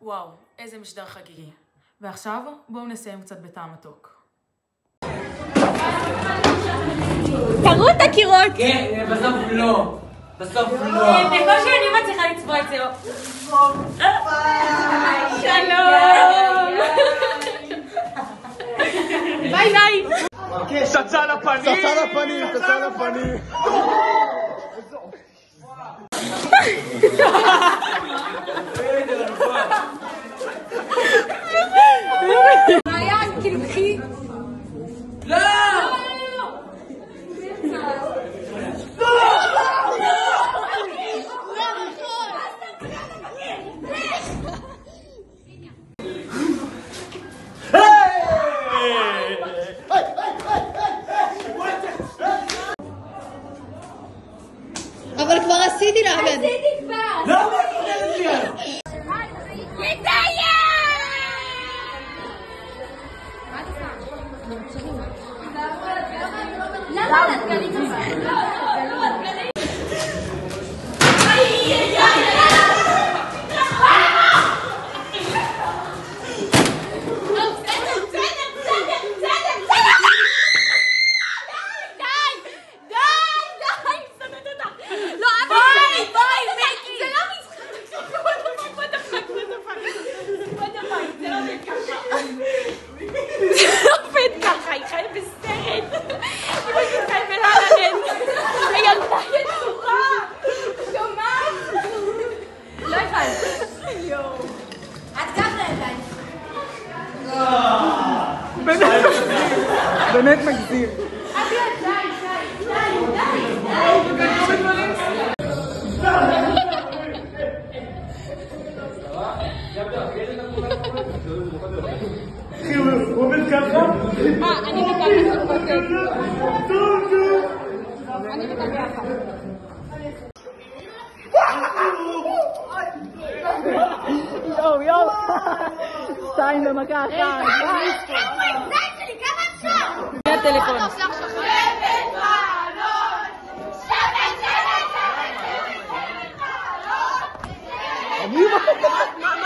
וואו, איזה משדר חגיגי. ועכשיו בואו נסיים קצת בטעם מתוק. תראו את הקירות! כן, בסוף לא. בסוף לא. בקושי אני מצליחה לצבוע את זה. שלום! ביי ביי! פצצה לפנים! פצצה לפנים! פצצה לפנים! מעיין, כאילו קחי. לא! אבל כבר עשיתי לאחד. עשיתי כבר. לא, מה את חושבת לי אז? ידעיה! למה את גלית עושה? באמת מגזיר. הוא עובד ככה? אני וככה. אני וככה. יואו יואו. שתיים במכה אחת. הטלפון. מה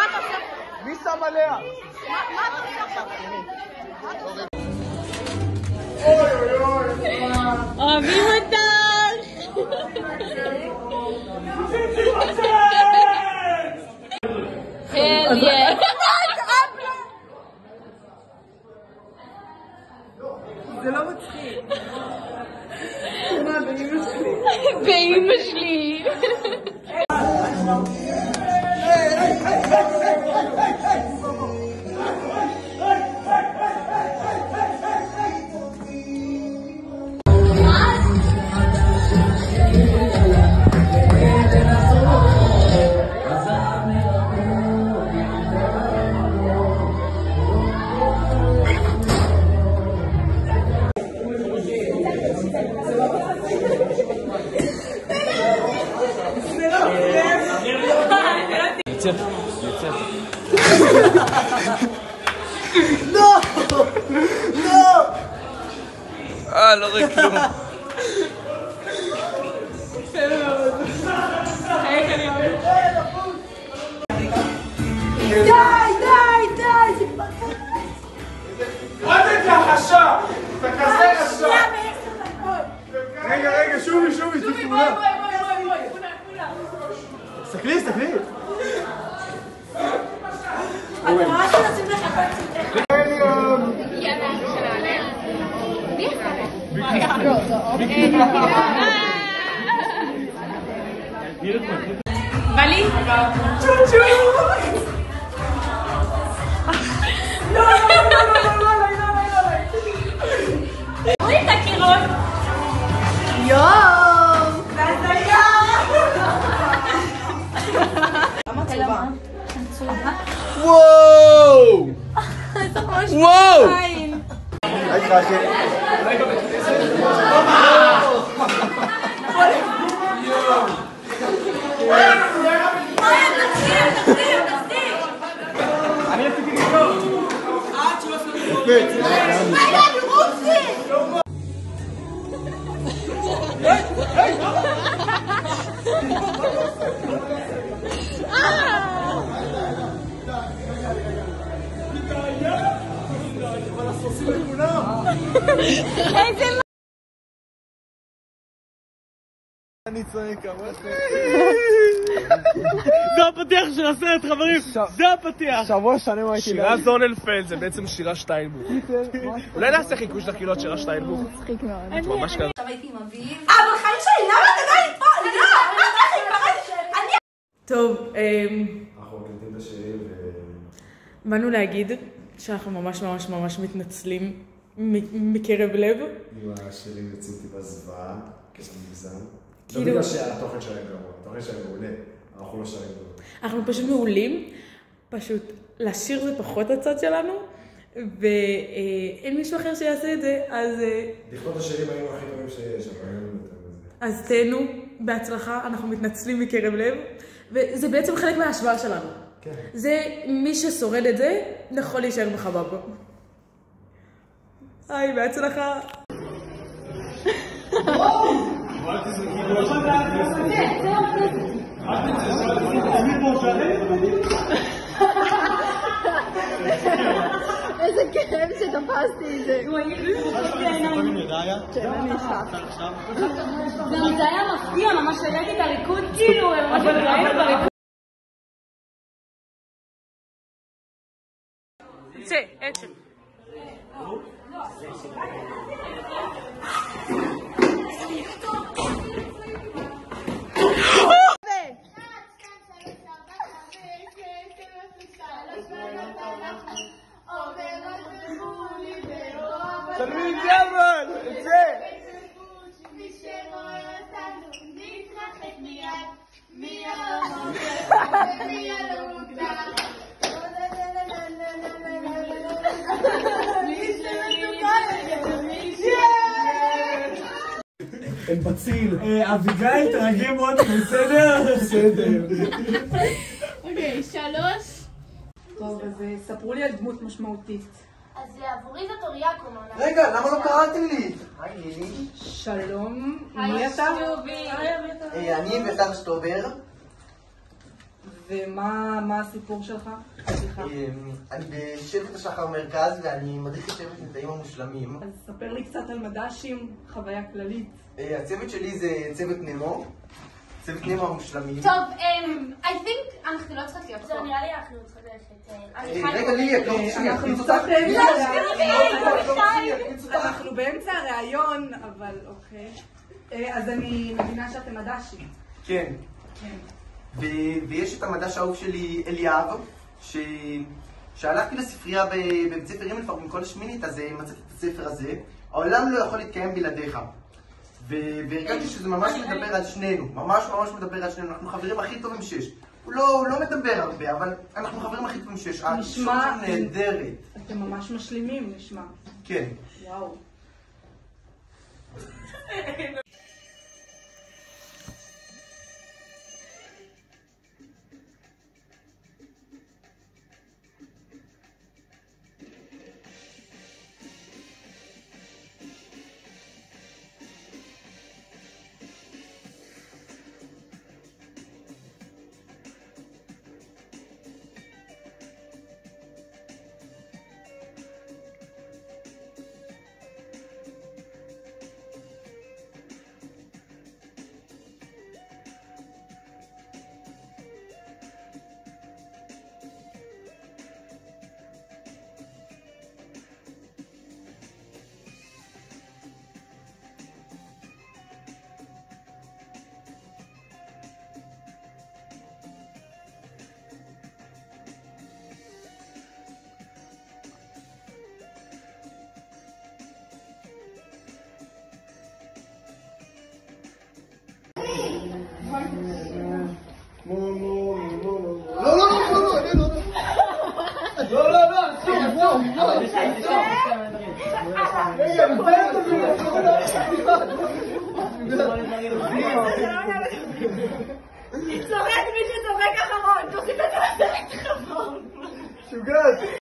אתה עושה? מי שם עליה? מה אתה עושה עכשיו? אוי אוי אוי. אוהבים אותך. Hell yeah. זה לא מצחיק. באמא שלי. לא! לא! לא רואה כלום. די, די, די! מה זה כחשה? אתה כזה רשע. רגע, שובי, תתמונה. תסתכלי. את רואה שנשים לך פצים. בלי? צ'וצ'ו! לא! רואים את הקירות? יואו! והזיה! למה צהובה? צהובה? וואו! וואו! היי חכי. אני עשיתי לקרוא. איזה אני צועק, זה הפתיח של הסרט, חברים! זה הפתיח! שבוע שלם הייתי שירה זוננפלד, זה בעצם שירה שטיינבוך. אולי נעשה חיקוי שלך כאילו את שירה שטיינבוך? מצחיק מאוד. ממש כזה. עכשיו הייתי עם אביב. אבל חיים שלי, למה אתה עדיין פה? לא! מה אתה הכי טוב, אנחנו מקליטים את השירים באנו להגיד שאנחנו ממש מתנצלים מקרב לב. עם השירים יוצאים טיפה זוועה, כשאני מגזם. לא כאילו- בגלל שהתוכן שלהם גרוע, התוכן שלהם מעולה, אנחנו לא שרים גרוע. אנחנו פשוט מעולים, פשוט לשיר זה פחות הצד שלנו, ואין מישהו אחר שיעשה את זה, אז... לכתוב את השירים היינו הכי טובים שיש, אבל היינו יותר מזה. אז תהנו, בהצלחה, אנחנו מתנצלים מקרב לב, וזה בעצם חלק מההשוואה שלנו. כן. זה, מי ששורד את זה, יכול להישאר בחבב. היי, בהצלחה. איזה כיף שתפסתי את זה. זה היה מפתיע, ממש ראיתי את הריקוד, כאילו, ממש ראינו בריקוד. צא, אקשן. שלמי את זה אבל! את זה! הם בציל. אביגיל, תרגי מאוד, בסדר? בסדר. אוקיי, 3. טוב, אז ספרו לי על דמות משמעותית. אז עבורי זאת אוריה קומונה. רגע, למה לא קראתם לי? היי לילי. שלום, היי, מי אתה? שובי. אני מתן שטובר. ומה הסיפור שלך? סליחה. אני בשבט השחר מרכז ואני מדריך את שבט נטעים המושלמים. אז ספר לי קצת על מד"שים, חוויה כללית. הצוות שלי זה צוות נמו. צוות נמו המושלמים. טוב, I think אנחנו לא צריכות להיות פה. זה נראה לי אנחנו צריכות ללכת. רגע, לילי, את לא תשמעי, אנחנו תקפיץ קצת אותך. אנחנו באמצע הראיון, אבל אוקיי. אז אני מבינה שאתם מד"שים. כן. ויש את המדש האהוב שלי, אליאב, שהלכתי לספרייה בבית ספר הימלפרב עם כל השמינית, אז מצאתי את הספר הזה. העולם לא יכול להתקיים בלעדיך. והרגשתי שזה ממש מדבר על שנינו, ממש מדבר על שנינו, אנחנו חברים הכי טובים שיש. הוא לא מדבר הרבה, אבל אנחנו חברים הכי טובים שיש. נשמע נהדרת. אתם ממש משלימים, נשמע. כן. וואו. צורק מי שצורק אחרון, תוסיף את זה לסרט אחרון. שוגעת.